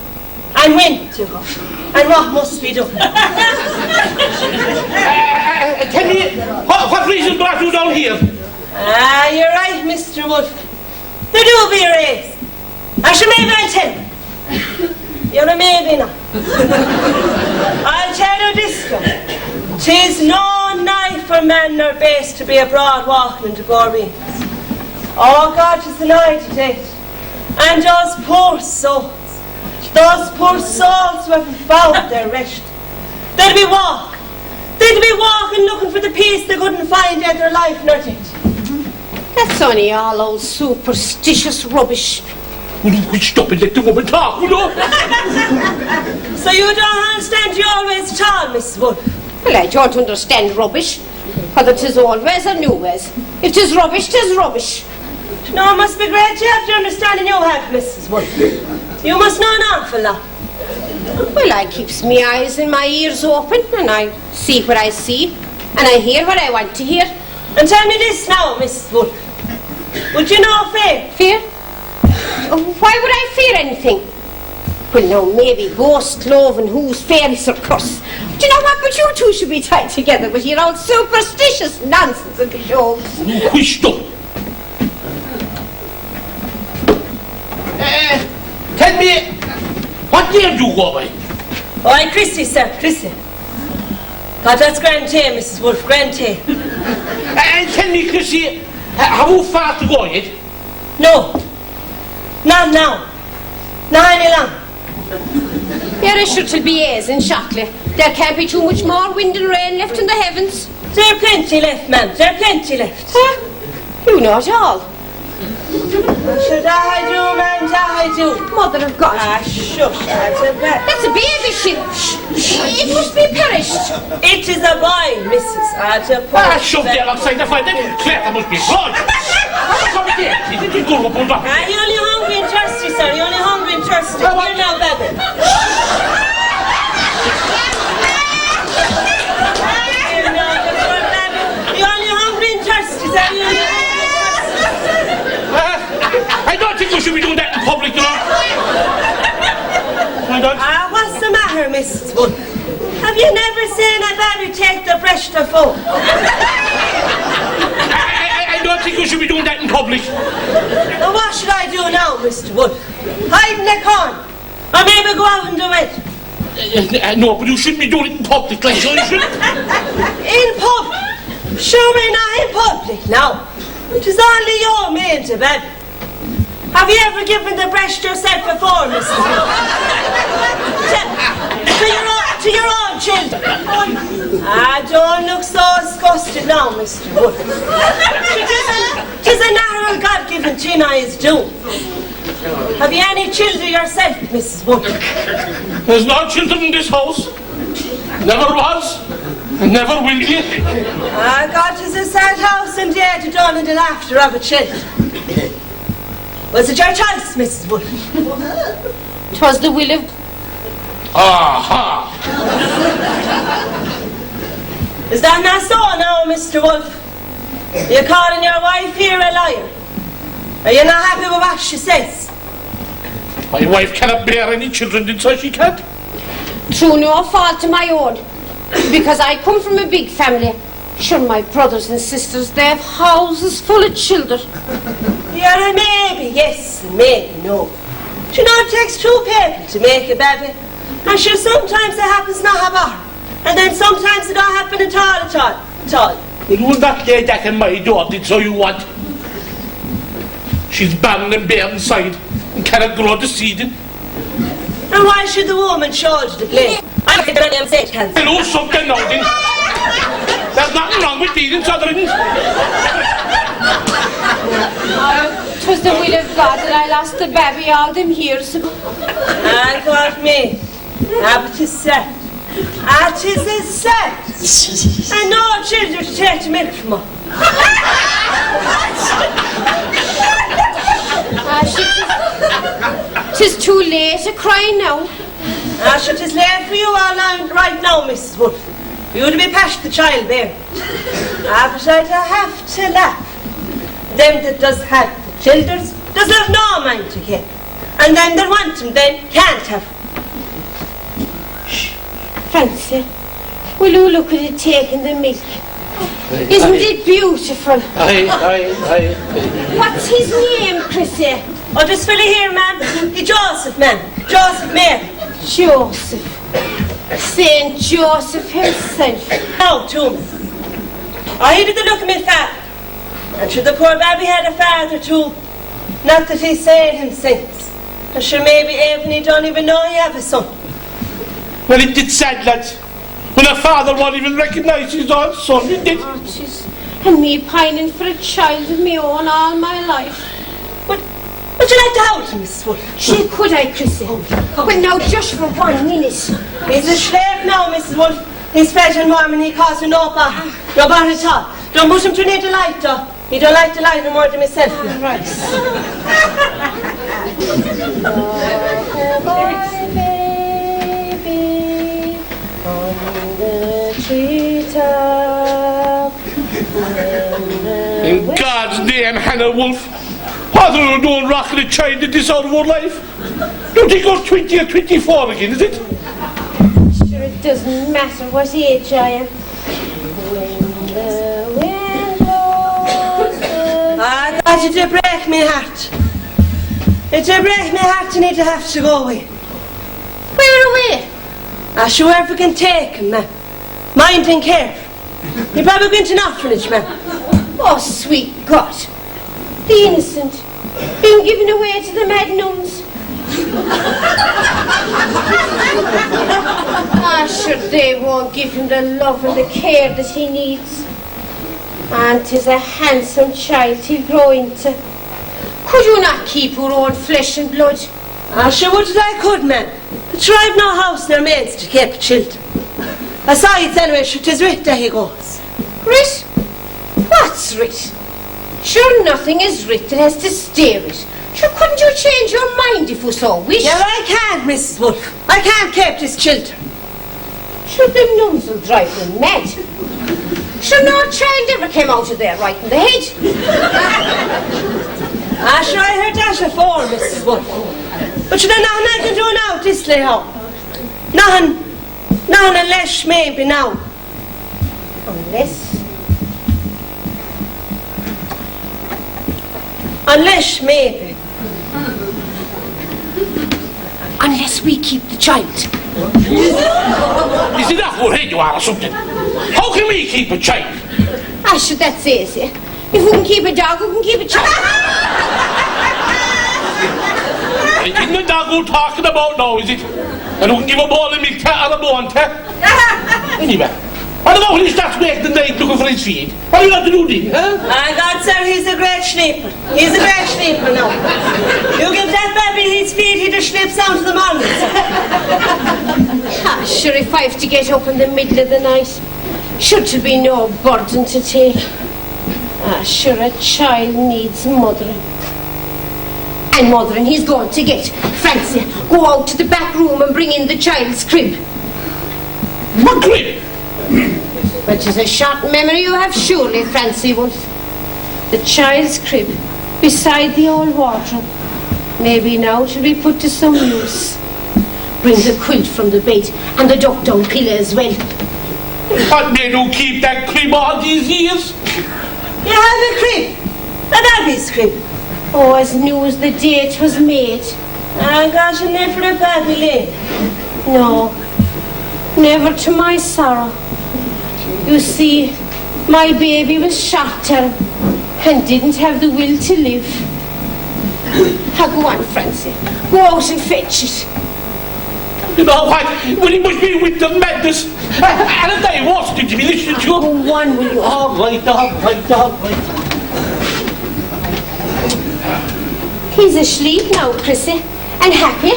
[SPEAKER 6] And when to go. And what must be done.
[SPEAKER 2] Tell me, what reason brought you down here?
[SPEAKER 6] You're right, Mr. Wolf. There do be a reason. I should maybe I'll tell you. You're a maybe not. I'll tell you this one. 'Tis no night for man nor beast to be abroad walking into Boreen. Oh, God, 'tis the night of death. And those poor souls who have found their rest. They'd be walking looking for the peace they couldn't find in their life nor death.
[SPEAKER 1] That's only all old superstitious rubbish.
[SPEAKER 2] Will you stop and let the woman talk, will you?
[SPEAKER 6] So you don't understand you always tall, Miss Wolf?
[SPEAKER 1] Well, I don't understand rubbish. Whether 'tis always or nowheres. If 'tis rubbish, 'tis rubbish.
[SPEAKER 6] No, it must be great you have the understanding you have, Mrs. Wolf. You must know an awful lot.
[SPEAKER 1] Well, I keeps my eyes and my ears open, and I see what I see, and I hear what I want to hear.
[SPEAKER 6] And tell me this now, Mrs. Wolf. Would you know fear?
[SPEAKER 1] Fear? Why would I fear anything? Well, now, maybe ghost, cloven, who's fairy circus. Do you know what? But you two should be tied together with your old superstitious nonsense of the shows.
[SPEAKER 2] We stop. Tell me, what name do you go by?
[SPEAKER 6] Oh, I'm Christy, sir, Christy. God, that's grand tea, Mrs. Wolf, grand tea.
[SPEAKER 2] And tell me, Chrissy, have you far to go yet?
[SPEAKER 6] No, not now. Not any long.
[SPEAKER 1] You're sure to be airs in Shockley. There can't be too much more wind and rain left in the heavens.
[SPEAKER 6] There's plenty left, ma'am. There's plenty left.
[SPEAKER 1] Huh? You know it all.
[SPEAKER 6] Should I do, ma'am? I do.
[SPEAKER 1] Mother of God.
[SPEAKER 6] Shush, that's a bit.
[SPEAKER 1] That's a baby ship. It must be perished.
[SPEAKER 6] It is a boy, Mrs.
[SPEAKER 2] Shove there outside the fire. Claire, there must be blood. Come here. You didn't go up on that.
[SPEAKER 6] You're only hungry and thirsty, sir. You're only hungry and thirsty. Here now, baby. Here now, baby. You're only hungry and thirsty, sir. You're only hungry and thirsty.
[SPEAKER 2] I don't think we should be doing that in public, you know. I don't.
[SPEAKER 6] What's the matter, Mrs. Wood? Have you never seen a baby take the breast of food?
[SPEAKER 2] I don't think we should be doing that in public.
[SPEAKER 6] Well, what should I do now, Mr. Wood? Hide in the corn? Or maybe go out and do it?
[SPEAKER 2] No, but you shouldn't be doing it in public, like you shouldn't.
[SPEAKER 6] In public? Sure, we're not in public now. It is only your man to baby. Have you ever given the breast yourself before, Mrs. Wood? To your own children? Don't look so disgusted now, Mr. Wood. Tis a natural God-given thing I is due. Have you any children yourself, Mrs. Wood?
[SPEAKER 2] There's no children in this house. Never was. And never will be.
[SPEAKER 6] God, 'tis a sad house and yet to dawn and the laughter of a child. Was it your choice, Mrs. Wood?
[SPEAKER 1] 'Twas the will of...
[SPEAKER 2] Aha!
[SPEAKER 6] Is that not so now, Mr. Wolf? You're calling your wife here a liar? Are you not happy with what she says?
[SPEAKER 2] My wife cannot bear any children, so she can't.
[SPEAKER 1] Through no fault of my own. Because I come from a big family. Sure, my brothers and sisters, they have houses full of children.
[SPEAKER 6] You're a maybe yes and maybe no. You know, it takes two people to make a baby. And sure, sometimes it happens not about her. And then sometimes it don't happen at all.
[SPEAKER 2] Well, will not lay that in my door, did so you want? She's barren and bare inside and cannot grow the seed in.
[SPEAKER 6] And why should the woman shoulder the blame? I'm going to say it can't.
[SPEAKER 2] Hello, something now then. There's nothing wrong with eating children.
[SPEAKER 1] 'Twas the will of God that I lost the baby all them years ago.
[SPEAKER 6] And what me? But 'tis sad. 'Tis sad. And no children to take the milk from her.
[SPEAKER 1] Tis too late to cry now.
[SPEAKER 6] Sure, 'tis late for you all right now, Mrs. Wolf. You to be past the child there. But I'd have to laugh. Them that does have the children does have no mind to care. And them that want them then can't have.
[SPEAKER 1] Francie, will you look at it taking the milk? Isn't it beautiful?
[SPEAKER 2] Aye.
[SPEAKER 1] What's his name, Chrissy?
[SPEAKER 6] Oh, this fella here, ma'am. He Joseph, ma'am. Joseph Mary.
[SPEAKER 1] Joseph. Saint Joseph himself.
[SPEAKER 6] Now, to me. I did the look of my father. And sure, the poor baby had a father too. Not that he's saying him since. And sure, maybe even he don't even know he have a son.
[SPEAKER 2] Well, it did sad, lads. When a father won't even recognise his own son, it did.
[SPEAKER 1] Oh, jeez. And me pining for a child of me own all my life.
[SPEAKER 6] Would you like to hold him, Mrs. Wood?
[SPEAKER 1] She could I, Chrissy? But now just for 1 minute.
[SPEAKER 6] He's a slave now, Mrs. Wood. He's fed and warm and he calls you no bother. No bother at all. Don't put him to need the light, though. He don't like the light no more than myself.
[SPEAKER 1] Right. Baby on the treetop.
[SPEAKER 2] In God's name, Hannah Wolf, what are you doing rocking a child in this hour of life? Don't you go 20 or 24 again, is it?
[SPEAKER 1] Sure, it doesn't matter what age I am. When the wind blows
[SPEAKER 6] God, it did break me heart. It did break me heart to need to have to go away.
[SPEAKER 1] Where away?
[SPEAKER 6] Sure, wherever can take him, ma'am. Mind and care. He probably went to an orphanage, ma'am.
[SPEAKER 1] Oh, sweet God. The innocent. Being given away to the mad nuns. Ah, sure, they won't give him the love and the care that he needs. And 'tis a handsome child he'll grow into. Could you not keep your own flesh and blood?
[SPEAKER 6] Ah, sure, would I could, man. But sure, I've no house nor maids to keep the children. Besides, anyway, sure, 'tis writ that he goes.
[SPEAKER 1] Writ? What's writ? Sure, nothing is writ that has to stay writ. Sure, couldn't you change your mind if you so wish?
[SPEAKER 6] Yeah, I can't, Mrs. Wolfe. I can't keep these children.
[SPEAKER 1] Sure, them nuns will drive them mad. Sure, no child ever came out of there right in the head.
[SPEAKER 6] Ah, sure, I heard that before, Mrs. Wolfe. But you know, nothing I can do now, this lay out. Nothing unless maybe now. Unless maybe.
[SPEAKER 1] Unless we keep the child.
[SPEAKER 2] Is it that head you are or something? How can we keep a child?
[SPEAKER 1] Ah, sure, that's easy. If we can keep a dog, we can keep a child.
[SPEAKER 2] Isn't the dog we're talking about now, is it? And we can give a ball of milk to or a bone to? Anyway, what about when he starts waking the night looking for his feed? What do you have to do then, huh?
[SPEAKER 6] My God, sir, he's a great sleeper. He's a great sleeper now. You give that baby his feed, he just sleeps down to the morning.
[SPEAKER 1] Ah, sure, if I have to get up in the middle of the night, sure to be no burden to take. Ah, sure, a child needs mothering. And mothering he's going to get. Francie, go out to the back room and bring in the child's crib.
[SPEAKER 2] What crib?
[SPEAKER 1] But 'tis a short memory you have surely, Francie Wolfe. The child's crib, beside the old wardrobe. Maybe now to be put to some use. Bring the quilt from the bed and the duck-down pillow as well.
[SPEAKER 2] What made you keep that crib all these years?
[SPEAKER 6] You have a crib. A baby's crib.
[SPEAKER 1] Oh, as new as the day it was made.
[SPEAKER 6] I got you never a baby late.
[SPEAKER 1] No, never to my sorrow. You see, my baby was shot at and didn't have the will to live. Go on, Francie. Go out and fetch it.
[SPEAKER 2] You know what? Well, he must be with the madness. And a day wants to be listening to you.
[SPEAKER 1] Go on, will you?
[SPEAKER 2] All right.
[SPEAKER 1] He's asleep now, Chrissy, and happy.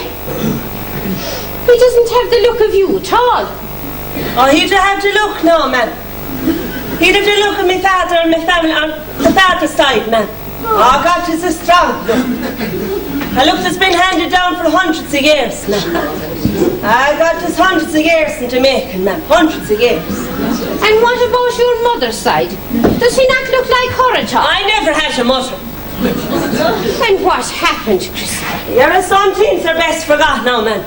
[SPEAKER 1] He doesn't have the look of you at all.
[SPEAKER 6] Oh, he'd have to look now, man. He'd have to look at my father and my family on the father's side, man. Oh, God, it's a strong look. A look that's been handed down for hundreds of years, man. I got this hundreds of years into making, man. Hundreds of years.
[SPEAKER 1] And what about your mother's side? Does he not look like her at all?
[SPEAKER 6] I never had a mother.
[SPEAKER 1] And what happened, Chrissy?
[SPEAKER 6] Your some things are best forgot now, man.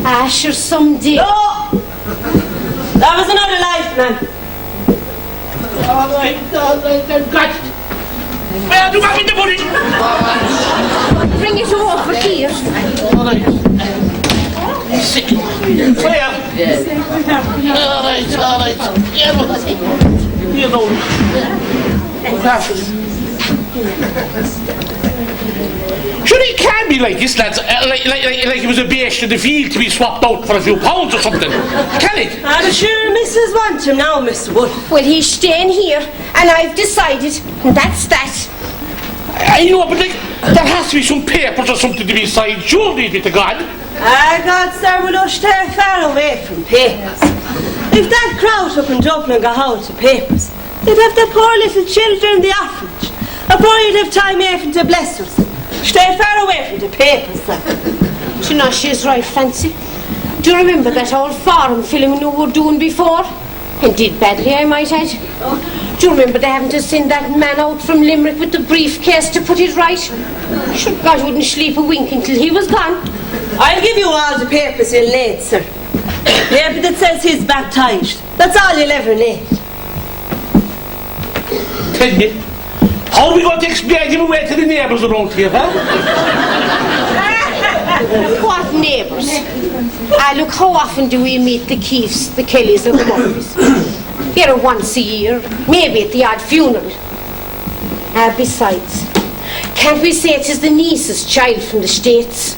[SPEAKER 1] Ah, sure, someday.
[SPEAKER 6] No! That was another life, man.
[SPEAKER 2] All right, I've got it. Where do you want me to put it?
[SPEAKER 1] Bring it over here.
[SPEAKER 2] All right. Sick. Where? All right. You know. Sure, he can't be like this, lads. Like he was a beast in the field to be swapped out for a few pounds or something. Can it?
[SPEAKER 6] I'm sure Mrs. wants him now, Mr. Wood.
[SPEAKER 1] Well, he's staying here, and I've decided, and that's that.
[SPEAKER 2] I know, but like, there has to be some papers or something to be signed. Surely, be to God.
[SPEAKER 6] God, sir, we'll not stay far away from papers. If that crowd up in Dublin got hold of papers, they'd have the poor little children in the orphanage. Before you'd have time even to bless us. Stay far away from the papers, sir.
[SPEAKER 1] Do you know, she's right, Francie. Do you remember that old foreign film you were doing before? And did badly, I might add. Do you remember they having to send that man out from Limerick with the briefcase to put it right? Sure, God wouldn't sleep a wink until he was gone.
[SPEAKER 6] I'll give you all the papers you'll need, sir. Paper that says he's baptised. That's all you'll ever need.
[SPEAKER 2] Tell me, how are we going to explain him away to the neighbours around here, huh?
[SPEAKER 1] What neighbours? Ah, look, how often do we meet the Keefs, the Kellys and the Murphys? Here once a year, maybe at the odd funeral. Besides, can't we say it is the niece's child from the States?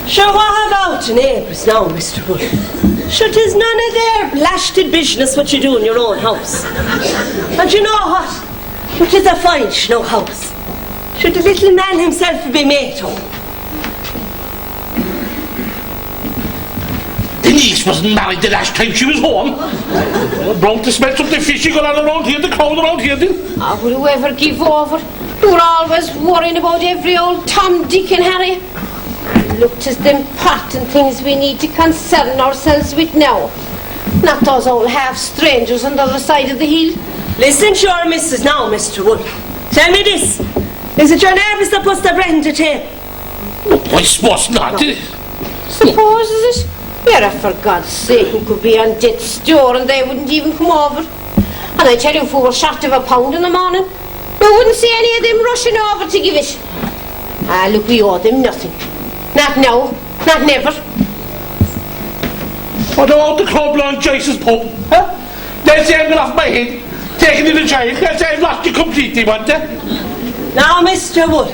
[SPEAKER 6] Sure, what about your neighbours now, Mr. Wood? Sure, 'tis none of their blasted business what you do in your own house. And you know what? It is a fine snow house. Sure, the little man himself will be made home.
[SPEAKER 2] The niece wasn't married the last time she was home. Brought to smell something fishy going on around here, the crowd around here, didn't?
[SPEAKER 1] Will you ever give over? You're always worrying about every old Tom, Dick and Harry. Look, 'tis them important things we need to concern ourselves with now. Not those old half-strangers on the other side of the hill.
[SPEAKER 6] Listen to your missus now, Mr. Wood. Tell me this. Is it your neighbours that puts the bread on the table?
[SPEAKER 2] I suppose not, did it?
[SPEAKER 1] Suppose is it? Yeah, for God's sake, who could be on death's door and they wouldn't even come over? And I tell you, if we were short of £1 in the morning, we wouldn't see any of them rushing over to give it. Look, we owe them nothing. Not now, not never.
[SPEAKER 2] What about the club on Joyce's pub? Huh? They'll say I'm going off my head, taking in a child. They'll say I've lost you completely, won't they?
[SPEAKER 6] Now, Mr. Wood,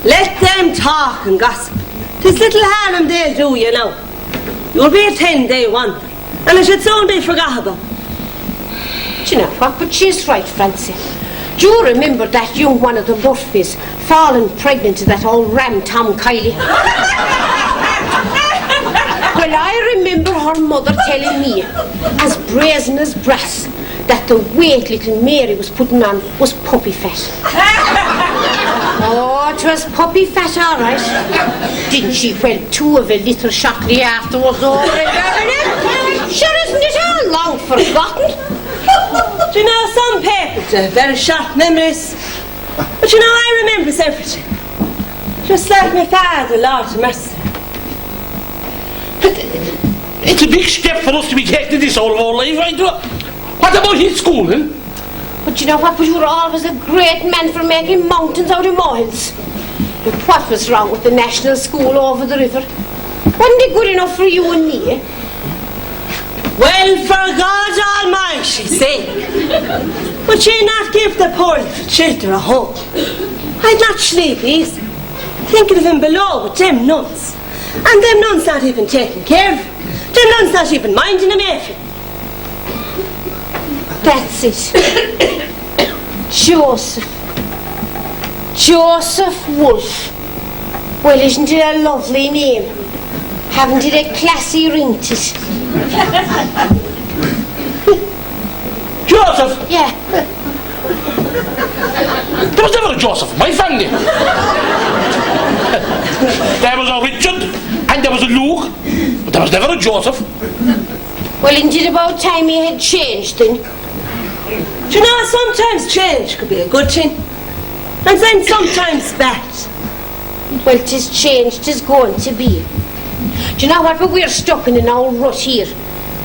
[SPEAKER 6] let them talk and gossip. 'Tis little harm they'll do you now. You'll be a 10-day wonder, and it should soon be forgot about.
[SPEAKER 1] Do you know what? But she's right, Francie. Do you remember that young one of the Murphys falling pregnant to that old ram Tom Kiley? Well, I remember her mother telling me, as brazen as brass, that the weight little Mary was putting on was puppy fat. Oh, it was puppy fat, all right. Didn't she whelp 2 of a little shortly afterwards over it? Sure, isn't it all long forgotten?
[SPEAKER 6] Do you know, some people have very short memories. But you know, I remembers everything. Just like my father, Lord have mercy.
[SPEAKER 2] It's a big step for us to be taking this all of our life, right? What about his schooling?
[SPEAKER 1] But you know what? But you were always a great man for making mountains out of molehills. But what was wrong with the national school over the river? Wasn't it good enough for you and me?
[SPEAKER 6] Well, for God Almighty's sake, would ye not give the poor little children a home? I'd not sleep easy, thinking of him below with them nuns. And them nuns not even taking care of him. Them nuns not even minding him anything.
[SPEAKER 1] That's it. Joseph. Joseph Wolfe. Well, isn't it a lovely name? Haven't it a classy ring to it?
[SPEAKER 2] Joseph?
[SPEAKER 1] Yeah.
[SPEAKER 2] There was never a Joseph in my family. There was a Richard and there was a Luke, but there was never a Joseph.
[SPEAKER 1] Well, isn't it about time he had changed then?
[SPEAKER 6] Do you know, sometimes change could be a good thing, and then sometimes bad.
[SPEAKER 1] Well, 'tis change 'tis going to be. Do you know what? But we're stuck in an old rut here,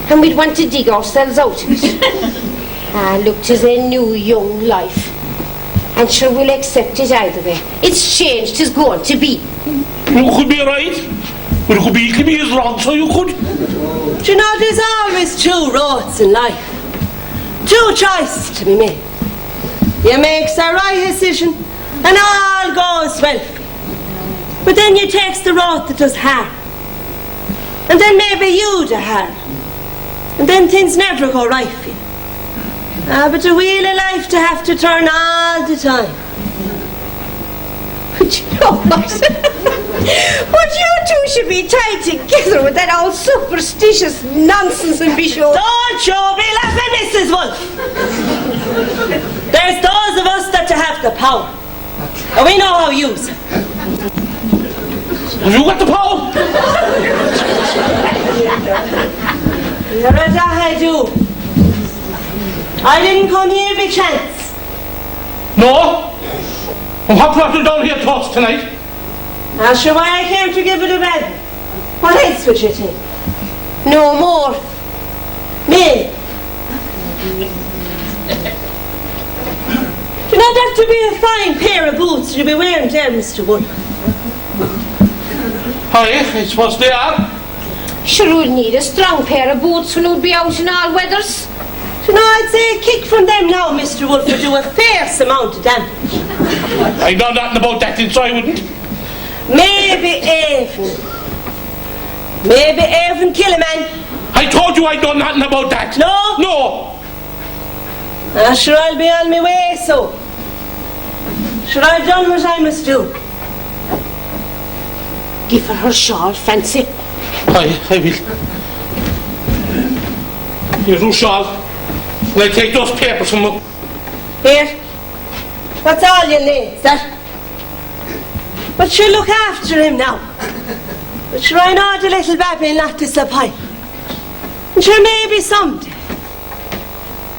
[SPEAKER 1] and we'd want to dig ourselves out of it. Look, 'tis a new young life, and sure we'll accept it either way. It's change 'tis going to be.
[SPEAKER 2] You could be right, but you could be equally as wrong, so you could.
[SPEAKER 6] Do you know, there's always 2 roads in life, 2 choices to be made. You make the right decision, and all goes well. But then you take the road that does harm. And then maybe you do harm. And then things never go right for you. But the wheel of life to have to turn all the time.
[SPEAKER 1] But you know what? But you 2 should be tied together with that old superstitious nonsense and be sure.
[SPEAKER 6] Don't you be laughing, Mrs. Wolfe. There's those of us that have the power. And we know how to use it.
[SPEAKER 2] Have you got the power?
[SPEAKER 6] Loretta, I do. I didn't come here by chance.
[SPEAKER 2] No? And what brought you down here to us tonight?
[SPEAKER 6] Not sure why I came to give it a bed. What else would you think?
[SPEAKER 1] No more.
[SPEAKER 6] Me? You know, that to be a fine pair of boots you'll be wearing there, Mr. Wood.
[SPEAKER 2] I suppose they are.
[SPEAKER 1] Sure, we'll need a strong pair of boots when we'll be out in all weathers.
[SPEAKER 6] You know, I'd say a kick from them now, Mr. Wolfe, would do a fierce amount of damage.
[SPEAKER 2] I know nothing about that, so I wouldn't.
[SPEAKER 6] Maybe even. Maybe even kill a man.
[SPEAKER 2] I told you I know nothing about that.
[SPEAKER 6] No?
[SPEAKER 2] No.
[SPEAKER 6] Sure, I'll be on my way, so. Sure, I've done what I must do.
[SPEAKER 1] Give her shawl, Fancy.
[SPEAKER 2] I will. Here's your shawl. And I take those papers from her.
[SPEAKER 6] Here. That's all you need, sir. But sure, look after him now. But sure, I know the little baby will not disappoint. And sure, maybe someday.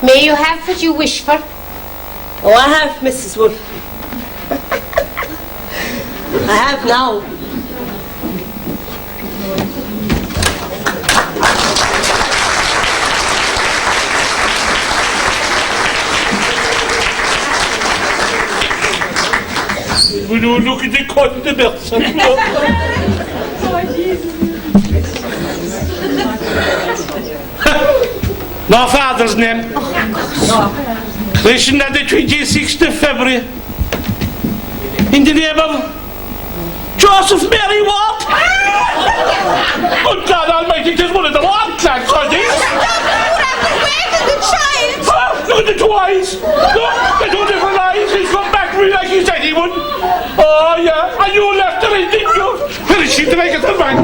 [SPEAKER 1] May you have what you wish for.
[SPEAKER 6] Oh, I have, Mrs. Wolfe. I have now.
[SPEAKER 2] Will you look at the condiments? My father's name. Written on the 26th of February. In the name of Joseph Mary Watt. Good God Almighty, it is one of the Watt lads, are these? Look at the two eyes. Look, the two different eyes. He's come back to me like he said he would. Oh, yeah. And you left her in, didn't you? Where is she to make it her back?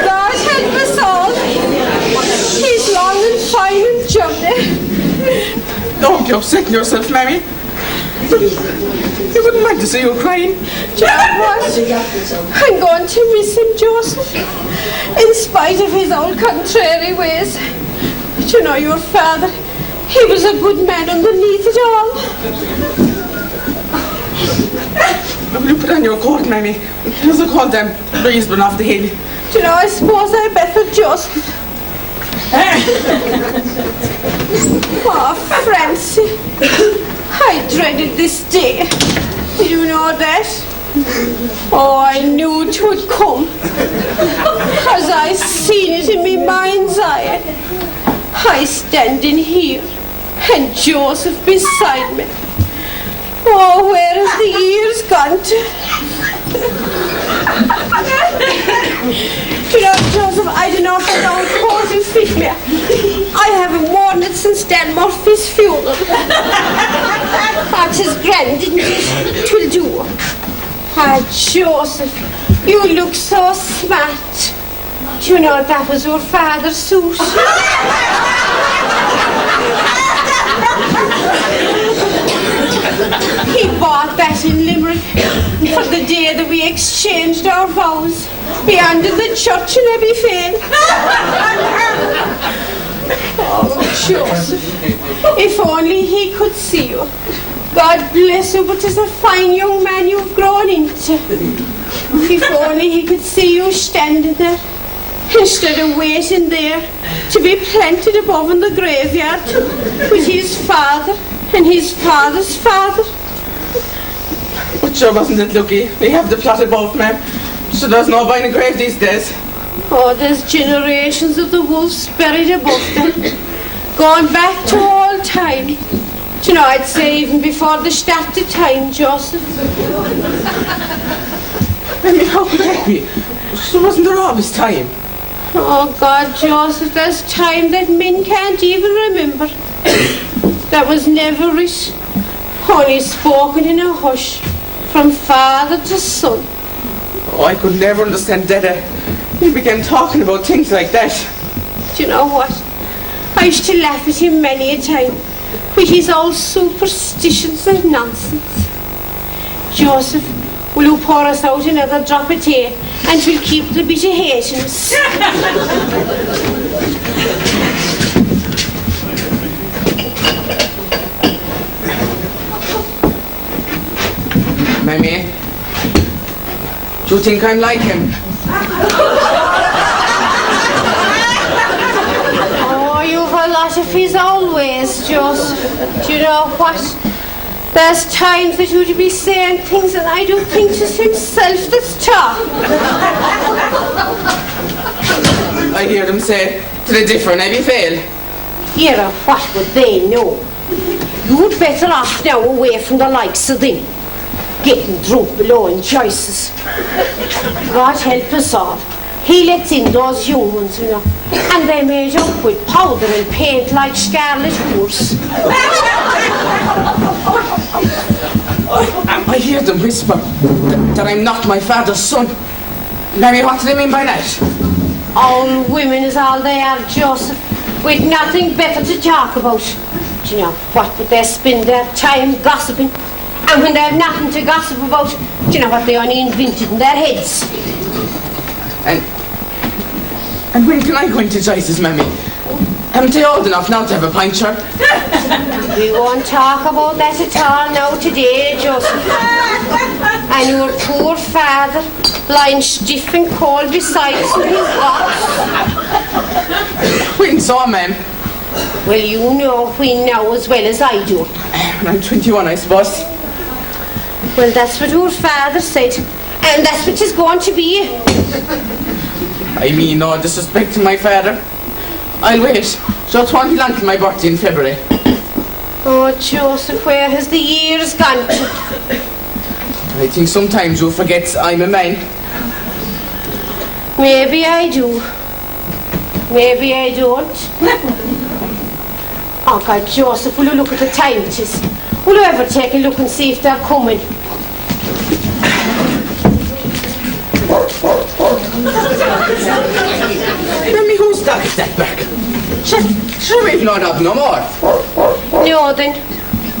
[SPEAKER 7] God help us all. He's long and fine and jubbly.
[SPEAKER 8] Don't you're setting yourself, Mammy. You wouldn't like to see you crying.
[SPEAKER 7] Do you know what? I'm going to miss him, Joseph, in spite of his old contrary ways. But you know, your father, he was a good man underneath it all.
[SPEAKER 8] Will you put on your coat, Mammy? There's a call them breezing off the hill.
[SPEAKER 7] Do you know, I suppose I better, Joseph. Oh, Francie, I dreaded this day. Did you know that? Oh, I knew it would come. As I seen it in my mind's eye. I standing here, and Joseph beside me. Oh, where has the years gone to? You know, Joseph, I don't know if the old coat will fit me. I haven't worn it since Dan Murphy's funeral. That's his grand, didn't it? 'Twill do. Ah, Joseph, you look so smart. Do you know that was your father's suit? He bought that in Limerick for the day that we exchanged our vows beyond the church in Abbeyfane. Oh, Joseph, if only he could see you. God bless you, but it's a fine young man you've grown into. If only he could see you standing there, instead of waiting there to be planted above in the graveyard with his father and his father's father.
[SPEAKER 8] But sure wasn't it lucky? We have the plot above, ma'am. So there's no buying a grave these days.
[SPEAKER 7] Oh, there's generations of the wolves buried above them, going back to all time. Do you know, I'd say even before the start of time, Joseph.
[SPEAKER 8] I mean, how could that be? So wasn't there always time?
[SPEAKER 7] Oh, God, Joseph, there's time that men can't even remember. That was never written, only spoken in a hush, from father to son.
[SPEAKER 8] Oh, I could never understand Dada. He began talking about things like that.
[SPEAKER 7] Do you know what? I used to laugh at him many a time with his old superstitions and nonsense. Joseph, will you pour us out another drop of tea and we'll keep the bit of hate in us?
[SPEAKER 8] Mammy, do you think I'm like him?
[SPEAKER 7] Oh, you've a lot of his old ways, Joseph. Do you know what?
[SPEAKER 1] There's times that you'd be saying things and I don't think it's himself that's talking.
[SPEAKER 8] I hear them say, to the different every fail.
[SPEAKER 1] Here, what would they know? You'd better off now away from the likes of them. Getting drunk below in Joyce's. God help us all. He lets in those young ones, you know, and they made up with powder and paint like scarlet horse.
[SPEAKER 8] I hear them whisper that I'm not my father's son. Mary, what do they mean by that?
[SPEAKER 1] All women is all they are, Joseph, with nothing better to talk about. Do you know, what would they spend their time gossiping? And when they have nothing to gossip about, do you know what they only invented in their heads?
[SPEAKER 8] And when can I go into Joyce's, Mammy? Haven't they old enough now to have a pint shop?
[SPEAKER 1] We won't talk about that at all now today, Joseph. And your poor father lying stiff and cold beside us in his box.
[SPEAKER 8] When so, ma'am?
[SPEAKER 1] Well, you know when now as well as I do.
[SPEAKER 8] When I'm 21, I suppose.
[SPEAKER 1] Well, that's what your father said. And that's what it's going to be.
[SPEAKER 8] I mean no disrespect to my father. I'll wait. Just won't be long till my birthday in February.
[SPEAKER 1] Oh, Joseph, where has the years gone to?
[SPEAKER 8] I think sometimes you forget I'm a man.
[SPEAKER 1] Maybe I do. Maybe I don't. Oh, God, Joseph, will you look at the time it is? Will you ever take a look and see if they're coming?
[SPEAKER 8] Mammy, whose dog is that back? Sure, we've not up no more.
[SPEAKER 1] No, then.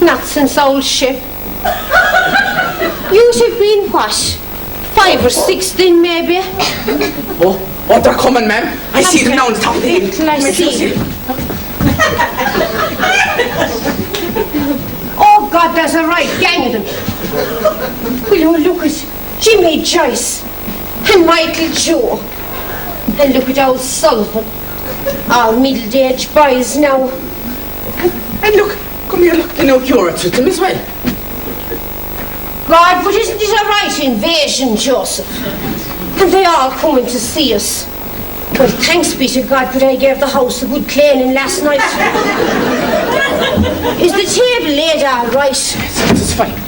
[SPEAKER 1] Not since old Shep. You'd have been, what? 5 or 6 then, maybe?
[SPEAKER 8] Oh, they're coming, ma'am. I see them now on the top of the hill.
[SPEAKER 1] Till I see. Oh, God, there's a right gang of them. Will you look at Jimmy Joyce and Michael Joe? And look at old Sullivan. All middle-aged boys now.
[SPEAKER 8] And look, come here, look, you know curates with them as well.
[SPEAKER 1] God, but isn't it a right invasion, Joseph? And they all coming to see us. Well, thanks be to God, but I gave the house a good cleaning last night. Is the table laid all right?
[SPEAKER 8] It's fine.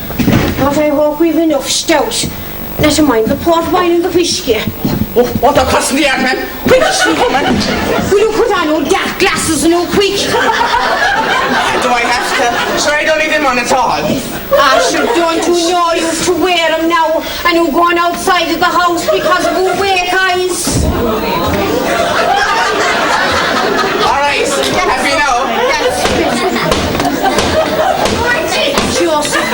[SPEAKER 1] But I hope we've enough stout. Never mind the port wine and the whiskey.
[SPEAKER 8] Oh, what they're crossing the yard, ma'am. Quick, come on.
[SPEAKER 1] Will you put on old dark glasses now, quick?
[SPEAKER 8] Do I have to? Sure, I don't need them on at all.
[SPEAKER 1] Sure, don't you know you have to wear them now and you're going outside of the house because of your wake eyes?
[SPEAKER 8] All right, happy now?
[SPEAKER 1] That's Joseph.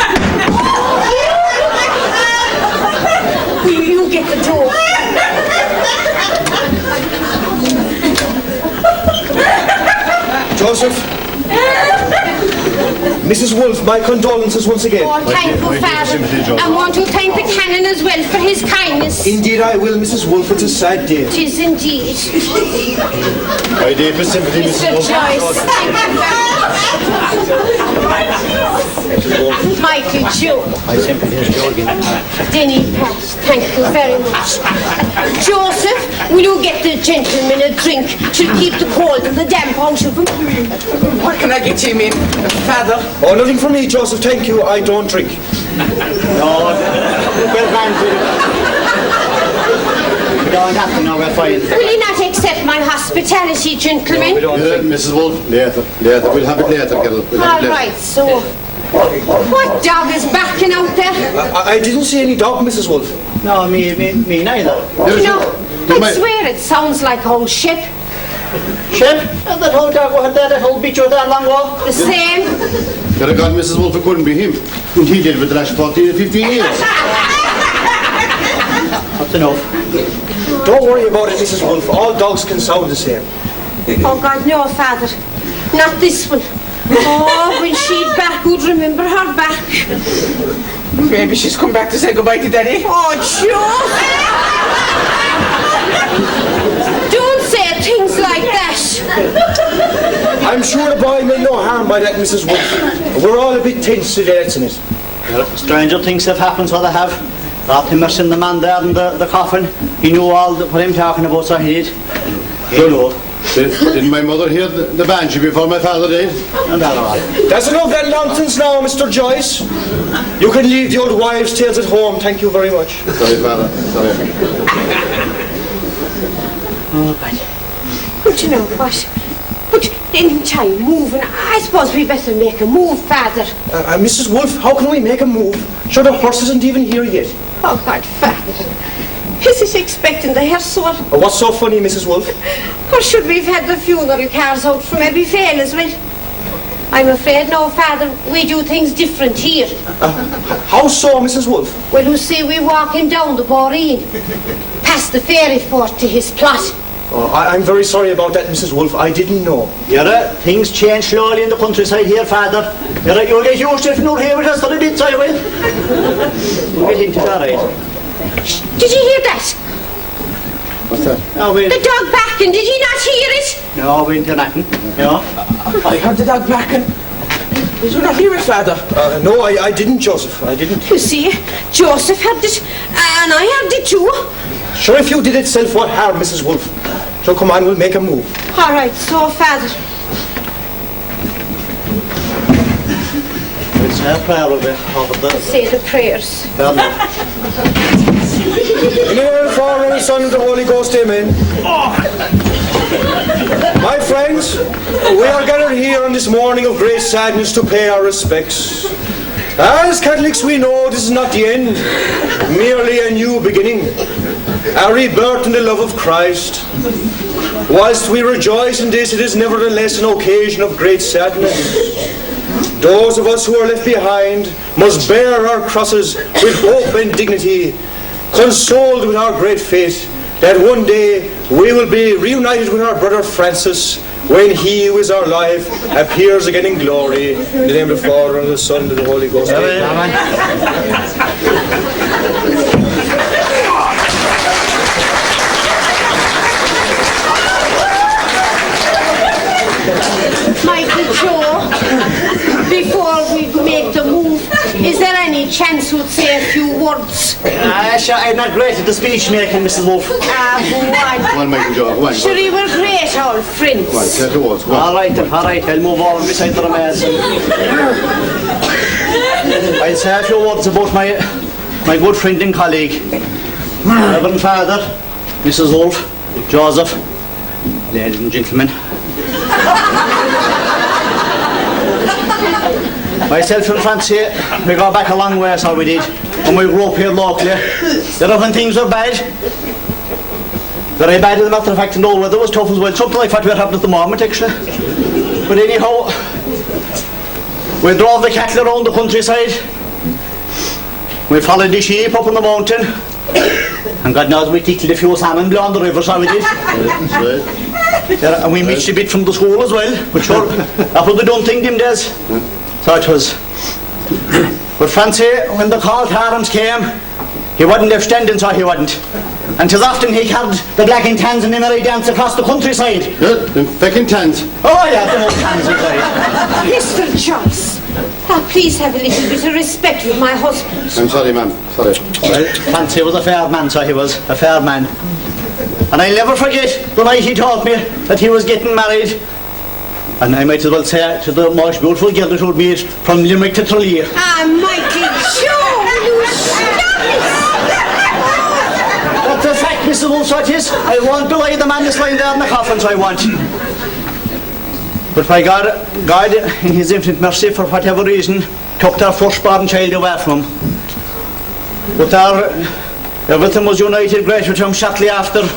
[SPEAKER 1] Will you get the door?
[SPEAKER 3] Joseph. Mrs. Wolfe, my condolences once again.
[SPEAKER 1] Oh, thank you, Father. I want to thank the Canon as well for his kindness.
[SPEAKER 3] Indeed I will, Mrs. Wolfe. It's a sad day.
[SPEAKER 1] It is indeed.
[SPEAKER 4] My deepest sympathy, Mrs. Wolfe.
[SPEAKER 1] Joyce, thank you. Michael Joe.
[SPEAKER 5] My sympathy is Joe again.
[SPEAKER 1] Denny Pat, thank you very much. Joseph, will you get the gentleman a drink to keep the cold and the damp out of him?
[SPEAKER 8] What can I get you, ma'am? Father?
[SPEAKER 3] Oh, nothing from me, Joseph. Thank you. I don't drink.
[SPEAKER 5] No, well, granted. We don't have to know, we're fine.
[SPEAKER 1] Will you not accept my hospitality, gentlemen?
[SPEAKER 4] Mrs. Wolfe, later. We'll have it later, girl. We'll have
[SPEAKER 1] All
[SPEAKER 4] it later.
[SPEAKER 1] right, so what dog is backing out there?
[SPEAKER 3] I didn't see any dog, Mrs. Wolfe.
[SPEAKER 5] No, me neither.
[SPEAKER 1] You know, I swear it sounds like old Shep.
[SPEAKER 5] Shep, that whole dog had that whole bitch with that long walk.
[SPEAKER 1] The same.
[SPEAKER 4] Could have got Mrs. Wolfe, it couldn't be him. And he did with the last 14 or 15 years.
[SPEAKER 5] That's enough.
[SPEAKER 3] Don't worry about it, Mrs. Wolfe. All dogs can sound the same.
[SPEAKER 1] Oh, God, no, Father. Not this one. Oh, when she'd back, who'd remember her back?
[SPEAKER 8] Maybe she's come back to say goodbye to Daddy.
[SPEAKER 1] Oh, Joe! Don't say things like that.
[SPEAKER 9] I'm sure the boy meant no harm by that, Mrs. Wolfe. We're all a bit tense today, isn't it?
[SPEAKER 3] Stranger things have happened, so they have. After immersing the man there in the coffin, he knew all what I'm talking about, so he did. He knew.
[SPEAKER 4] Didn't my mother hear the banshee before my father did?
[SPEAKER 3] And that all.
[SPEAKER 9] That's enough of that nonsense now, Mr. Joyce. You can leave the old wives' tales at home, thank you very much.
[SPEAKER 4] Sorry, father. Sorry.
[SPEAKER 3] Oh, Benny.
[SPEAKER 1] But you know what? But in time moving, I suppose we better make a move, Father.
[SPEAKER 9] Mrs. Wolfe, how can we make a move? Sure, the horse isn't even here yet.
[SPEAKER 1] Oh, God, Father. Is it expecting the hearse-sore?
[SPEAKER 9] What's so funny, Mrs. Wolfe?
[SPEAKER 1] Or should we have had the funeral cars out from every fail as well? I'm afraid no, Father. We do things different here.
[SPEAKER 9] How so, Mrs. Wolfe?
[SPEAKER 1] Well, you see, we walk him down the Boreen, past the ferry fort to his plot.
[SPEAKER 9] Oh, I'm very sorry about that, Mrs. Wolfe. I didn't know.
[SPEAKER 3] Things change slowly in the countryside here, Father. You'll get used to it if you're here with us for a bit, I will. You'll get into that, right?
[SPEAKER 1] Did you hear that?
[SPEAKER 4] What's that?
[SPEAKER 3] No, we...
[SPEAKER 1] The dog barking, did you not hear it?
[SPEAKER 3] No, we didn't hear nothing. No.
[SPEAKER 8] I heard the dog barking. Did you not hear it, Father?
[SPEAKER 9] No, I didn't, Joseph. I didn't.
[SPEAKER 1] You see, Joseph had it, and I had it too.
[SPEAKER 9] Sure, if you did it self, what harm, Mrs. Wolfe? So come on, we'll make a move.
[SPEAKER 1] All right, so, Father.
[SPEAKER 3] We'll say a prayer over the...
[SPEAKER 1] Say the prayers.
[SPEAKER 9] In the name of the Father, and the Son, and the Holy Ghost, amen. My friends, we are gathered here on this morning of great sadness to pay our respects. As Catholics, we know this is not the end, merely a new beginning, a rebirth in the love of Christ. Whilst we rejoice in this, it is nevertheless an occasion of great sadness. Those of us who are left behind must bear our crosses with hope and dignity, consoled with our great faith that one day we will be reunited with our brother Francis when he who is our life appears again in glory. In the name of the Father, and the Son, and the Holy Ghost. Amen.
[SPEAKER 1] Michael Joe, before we make the move, is there any chance we'd say a few words?
[SPEAKER 3] I'm not great at the speech making, Mrs. Wolfe.
[SPEAKER 1] Go on.
[SPEAKER 4] Go on, Michael Joe. Go on.
[SPEAKER 1] Sure, we were great old friends.
[SPEAKER 4] Go on, say the words. Go on.
[SPEAKER 3] All right, I'll move on beside the remains. I'll say a few words about my good friend and colleague, Reverend Father, Mrs. Wolfe, Joseph, ladies and gentlemen. Myself and Francie, we go back a long way, so we did, and we grew up here locally. There are when things were bad, very bad as a matter of fact, and all weather was tough as well, something like what we're having at the moment actually. But anyhow, we drove the cattle around the countryside, we followed the sheep up on the mountain, and God knows we tickled a few salmon below on the river, so we did. Yeah, and we missed a bit from the school as well, but sure, that was the dumb thing them days. So it was. But Francie, when the call to arms came, he wasn't left standing, so he wasn't. And 'tis often he carried the black and tans and the merry dance across the countryside.
[SPEAKER 4] Yeah, the feckin' tans.
[SPEAKER 3] Oh yeah, the old tans inside.
[SPEAKER 1] Mr. Joyce, please have a little bit of respect with my husband.
[SPEAKER 4] I'm sorry, ma'am. Sorry.
[SPEAKER 3] Well, Francie was a fair man, so he was a fair man. And I'll never forget the night he told me that he was getting married. And I might as well say to the most beautiful girl that would meet from Limerick to Tralee.
[SPEAKER 1] Michael Joe, you stop it!
[SPEAKER 3] That's a fact, Mr. Wolfe, so it is. I won't belie the man that's lying there in the coffin, so I won't. But by God, in his infinite mercy, for whatever reason, took their firstborn child away from him. But everything was united great with him shortly after,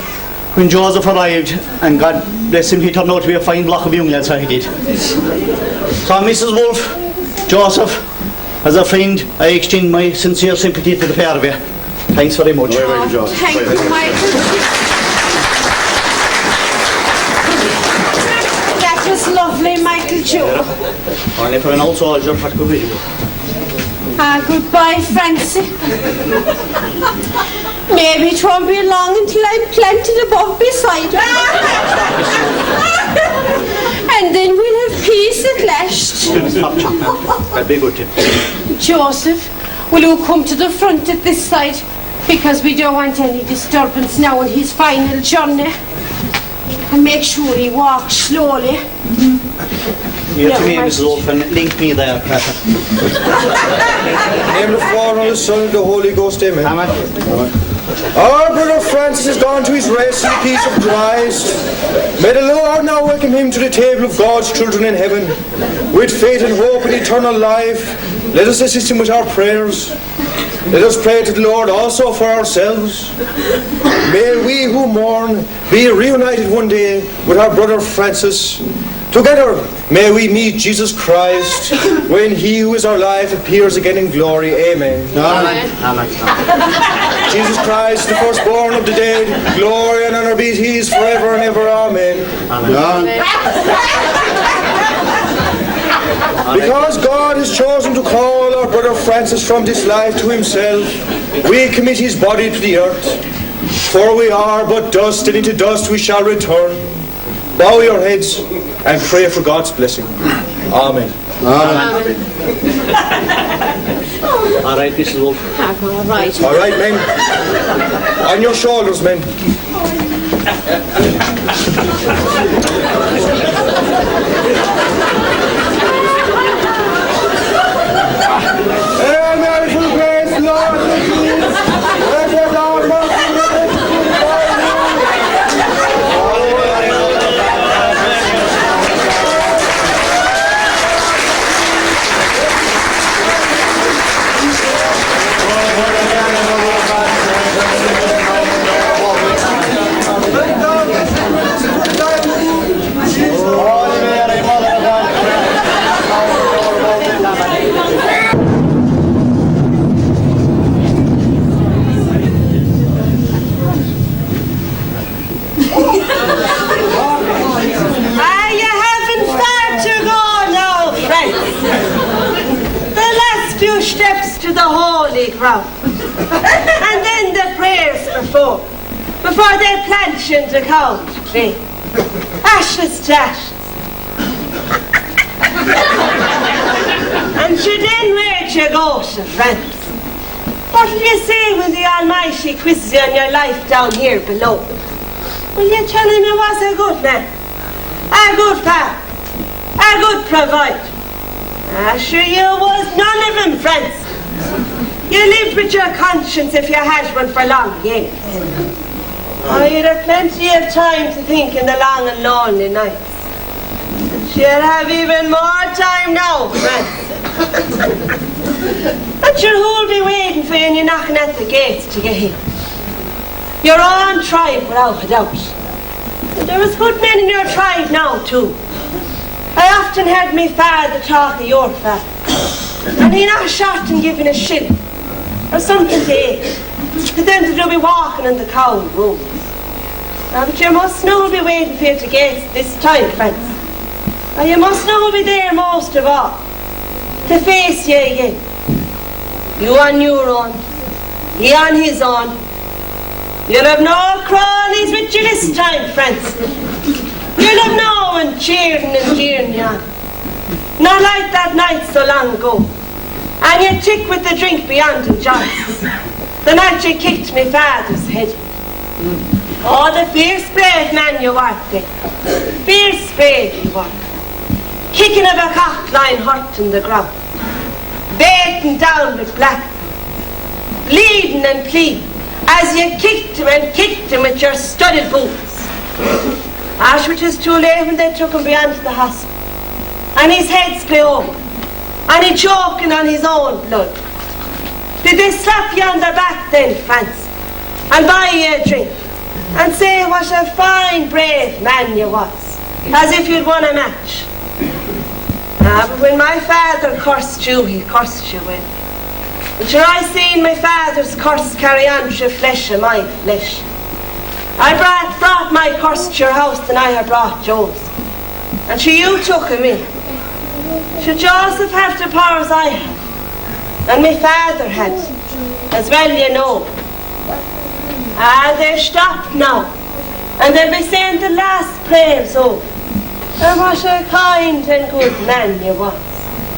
[SPEAKER 3] when Joseph arrived, and God bless him, he turned out to be a fine block of young lads, so he did. So Mrs. Wolfe, Joseph, as a friend, I extend my sincere sympathy to the pair of you. Thanks very much.
[SPEAKER 4] Very good,
[SPEAKER 1] Thank you, Michael. That was lovely, Michael Joe.
[SPEAKER 3] Only for an old soldier, what could we do?
[SPEAKER 1] Goodbye, Francie. Maybe it won't be long until I'm planted above beside her. And then we'll have
[SPEAKER 3] Stop chopping. That'd be good, Tim.
[SPEAKER 1] Joseph, will you come to the front at this side? Because we don't want any disturbance now on his final journey. And make sure he walks slowly.
[SPEAKER 3] Here to me, Mrs. Wolf, and link me there, Cracker.
[SPEAKER 9] Name the Father and the Son and the Holy Ghost, amen.
[SPEAKER 3] Amen.
[SPEAKER 9] Our brother Francis has gone to his rest in the peace of Christ. May the Lord now welcome him to the table of God's children in heaven. With faith and hope and eternal life, let us assist him with our prayers. Let us pray to the Lord also for ourselves. May we who mourn be reunited one day with our brother Francis. Together may we meet Jesus Christ when he who is our life appears again in glory. Amen.
[SPEAKER 3] Amen. Amen.
[SPEAKER 9] Jesus Christ, the firstborn of the dead, glory and honor be to his forever and ever. Amen.
[SPEAKER 3] Amen.
[SPEAKER 9] Because God has chosen to call our brother Francis from this life to himself, we commit his body to the earth. For we are but dust, and into dust we shall return. Bow your heads and pray for God's blessing. Amen.
[SPEAKER 3] Amen. All right, Mrs. Wolf.
[SPEAKER 1] All right.
[SPEAKER 9] All right, men. On your shoulders, men. Hail Mary, full of grace, Lord is with thee. Blessed art thou amongst women, and
[SPEAKER 6] You haven't far to go now, friends. The last few steps to the holy ground. And then the prayers before they plunge into count tree. Ashes to ashes. And then where'd you go, friends? What will you say when the Almighty quizzes you on your life down here below? Will you tell him you was a good man, a good pal, a good provider? Sure you was none of them, friends. You lived with your conscience if you had one for long years. Oh, you'd have plenty of time to think in the long and lonely nights. You'll have even more time now, friends. But who'll be waiting for you and you're knocking at the gates to get in? Your own tribe, without a doubt. There was good men in your tribe now, too. I often heard me father talk of your father. And he not shot and giving a shilling or something to eat. But then they'll be walking in the cow rooms. Now, but you must know be waiting for you to get this time, friends. And you must know be there most of all. To face you again. You on your own. He on his own. You'll have no cronies with you this time, friends. You'll have no one cheering and jeering you on. Not like that night so long ago. And you tick with the drink beyond endurance. The night you kicked me father's head. Oh, the fierce brave man you are then. Fierce brave you are. Kicking of a cock lying hurt in the ground. Baiting down with black. Bleeding and pleading. As you kicked him with your studded boots. After it was too late when they took him beyond to the hospital. And his head split open. And he choking on his own blood. Did they slap you on the back then, Francis? And buy you a drink? And say what a fine, brave man you was. As if you'd won a match. But when my father cursed you, he cursed you well. But sure I seen my father's curse carry on to flesh of my flesh. I brought my curse to your house and I have brought Joe's. And sure you took him in. Should Joseph have the powers I have? And my father had. As well you know. They're stopped now. And they'll be saying the last prayers over. And what a kind and good man you was.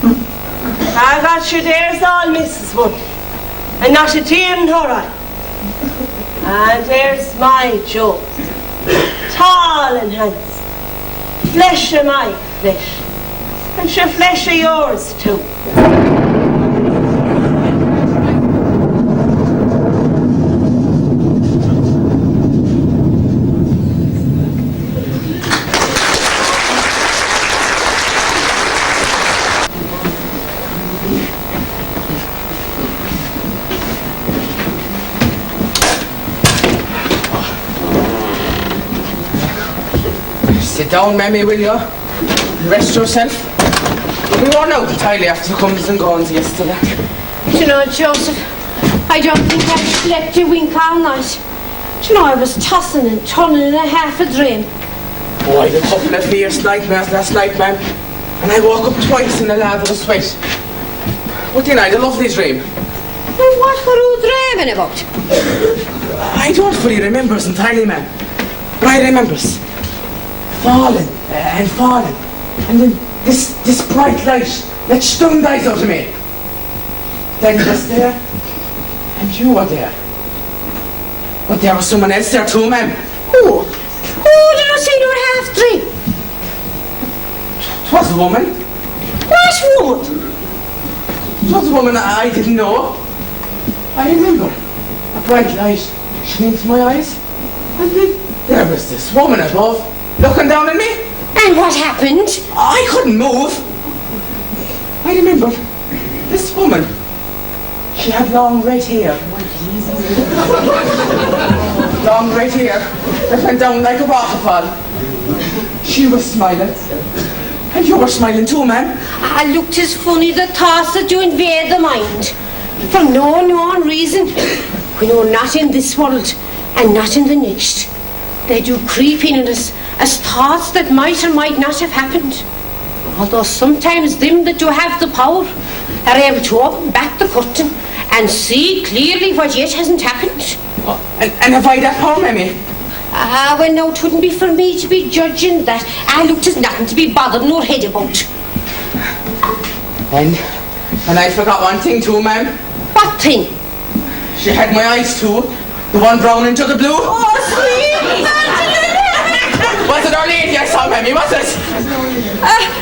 [SPEAKER 6] I got you there's all Mrs. Wood, and not a tear in her eye. And there's my Joe, tall and handsome, flesh of my flesh, and sure flesh of yours too.
[SPEAKER 8] Sit down, Mammy, will you? And rest yourself. We worn out entirely after the comes and goings yesterday.
[SPEAKER 1] Do you know, Joseph, I don't think I slept a wink all night. Do you know, I was tossing and turning in a half a dream.
[SPEAKER 8] Oh, I had a couple of fierce nightmares last night, ma'am. And I woke up twice in a lather of sweat. But then I had a lovely dream.
[SPEAKER 1] Well, what were you dreaming about?
[SPEAKER 8] I don't fully remember it entirely, ma'am. But I remember it. Falling and falling. And then this bright light that stunned eyes out of me. Then it was there. And you were there. But there was someone else there too, ma'am.
[SPEAKER 1] Who? Who did you say you were half dream?
[SPEAKER 8] It was a woman.
[SPEAKER 1] What woman?
[SPEAKER 8] It was a woman I didn't know. I remember a bright light shining into my eyes. And then there was this woman above, looking down at me.
[SPEAKER 1] And what happened?
[SPEAKER 8] I couldn't move. I remember this woman. She had long red hair. Long red hair that went down like a waterfall. She was smiling. And you were smiling too, ma'am.
[SPEAKER 1] I looked as funny the thoughts that you invade the mind. For no known reason. We know not in this world and not in the next. They do creep in us as thoughts that might or might not have happened. Although sometimes them that do have the power are able to open back the curtain and see clearly what yet hasn't happened.
[SPEAKER 8] Oh, and have I that power, mammy?
[SPEAKER 1] Well, no, it wouldn't be for me to be judging that. I looked as nothing to be bothered nor head about.
[SPEAKER 8] And I forgot one thing too, ma'am.
[SPEAKER 1] What thing?
[SPEAKER 8] She had my eyes too. The one brown into the blue.
[SPEAKER 1] Oh, sweet!
[SPEAKER 8] Was it Our Lady I saw, mammy, was it?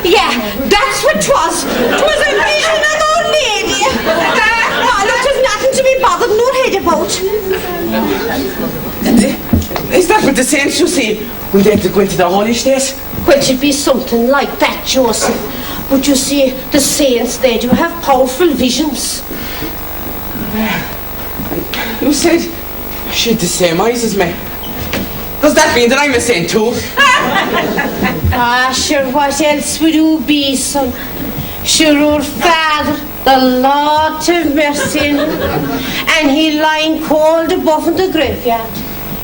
[SPEAKER 1] Yeah, that's what 'twas. 'Twas a vision of Our Lady. I looked as nothing to be bothered nor head about.
[SPEAKER 8] Is that what the saints you see when they go into the holy state?
[SPEAKER 1] Well, it should be something like that, Joseph. But you see, the saints, they do have powerful visions.
[SPEAKER 8] You said she had the same eyes as me. Does that mean that I'm a saint too?
[SPEAKER 1] Sure, what else would you be, son? Sure, your father, the Lord have mercy on him, and he lying cold above in the graveyard.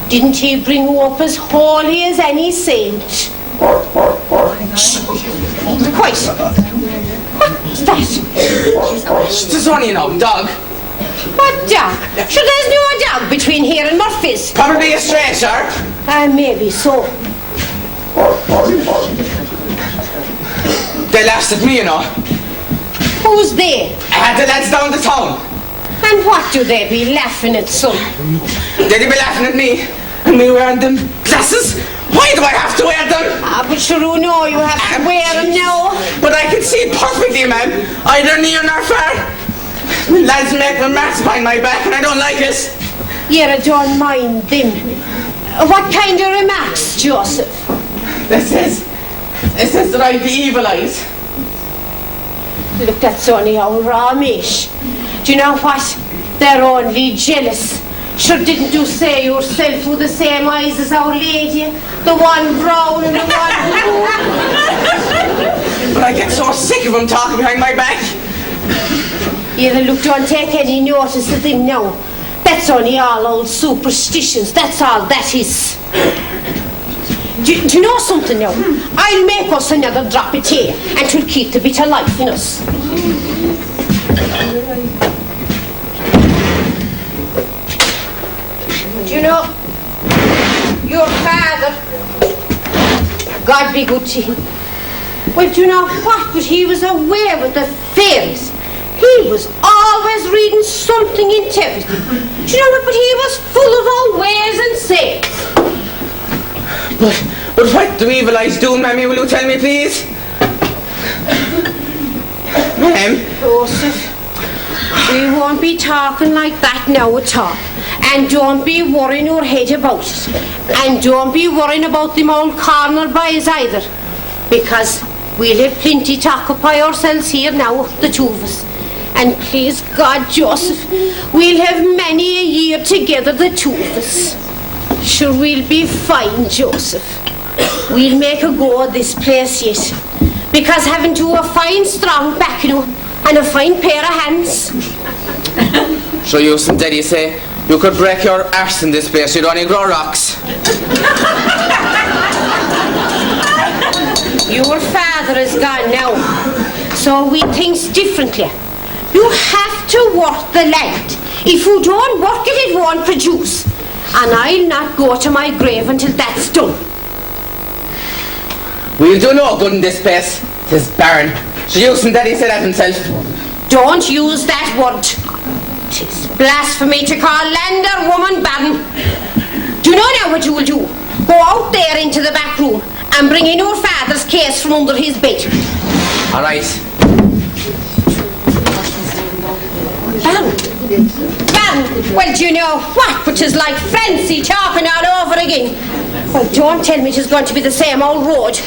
[SPEAKER 1] Didn't he bring you up as holy as any saint? Shh. Quiet. What's that?
[SPEAKER 8] There's only an old dog.
[SPEAKER 1] What dog? Sure, there's no dog between here and Murphy's.
[SPEAKER 8] Probably a stray, sir.
[SPEAKER 1] Maybe so.
[SPEAKER 8] They laughed at me, you know.
[SPEAKER 1] Who's they?
[SPEAKER 8] The lads down the town.
[SPEAKER 1] And what do they be laughing at, son?
[SPEAKER 8] They'd be laughing at me. And me wearing them glasses. Why do I have to wear them?
[SPEAKER 1] But sure you know you have to wear them now.
[SPEAKER 8] But I can see perfectly, ma'am. Either near nor far. Lads make remarks behind my back and I don't like it.
[SPEAKER 1] Yeah, I don't mind them. What kind of remarks, Joseph?
[SPEAKER 8] It says that I've the evil eyes.
[SPEAKER 1] Look, that's only our Ramesh. Do you know what? They're only jealous. Sure, didn't you say yourself with the same eyes as Our Lady? The one brown and the one blue.
[SPEAKER 8] But I get so sick of them talking behind my back.
[SPEAKER 1] Yeah, look, don't take any notice of them now. That's only all old superstitions. That's all that is. Do you know something now? I'll make us another drop of tea and 'twill keep the bit of life in us. Do you know, your father, God be good to him, Well, do you know what? But he was away with the fairies. He was always reading something into everything. Do you know what? But he was full of all ways and sayings.
[SPEAKER 8] But what do evil eyes do, Mammy? Will you tell me, please? Ma'am?
[SPEAKER 1] Joseph, we won't be talking like that now at all. And don't be worrying your head about it. And don't be worrying about them old corner boys either. Because we'll have plenty to occupy ourselves here now, the two of us. And please God, Joseph, we'll have many a year together, the two of us. Sure, we'll be fine, Joseph. We'll make a go of this place yet. Because having to a fine strong back, you know, and a fine pair of hands.
[SPEAKER 8] So you and Daddy say you could break your arse in this place, you'd only grow rocks.
[SPEAKER 1] Your father is gone now, so we think differently. You have to work the land. If you don't work it, it won't produce. And I'll not go to my grave until that's done.
[SPEAKER 8] We'll do no good in this place. 'Tis barren. So you and Daddy said that himself.
[SPEAKER 1] Don't use that word. 'Tis blasphemy to call land or woman barren. Do you know now what you will do? Go out there into the back room and bring in your father's case from under his bed.
[SPEAKER 8] All right.
[SPEAKER 1] Barren? Well, do you know what? Which is like Francie talking all over again. Well, don't tell me it is going to be the same old road.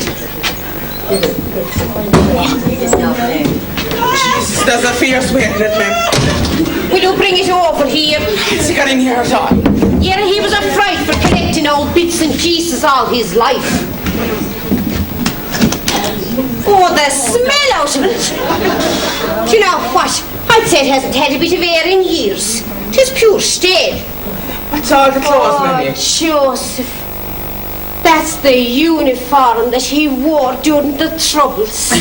[SPEAKER 8] Jesus, there's a fierce way in it, ma'am.
[SPEAKER 1] Will you bring it over here?
[SPEAKER 8] Has he got in here at all?
[SPEAKER 1] Yeah, he was a fright for collecting old bits and pieces all his life. Oh, the smell out of it. Do you know what? I'd say it hasn't had a bit of air in years. 'Tis pure stale.
[SPEAKER 8] What's all the clothes, Mammy?
[SPEAKER 1] Joseph. That's the uniform that he wore during the Troubles.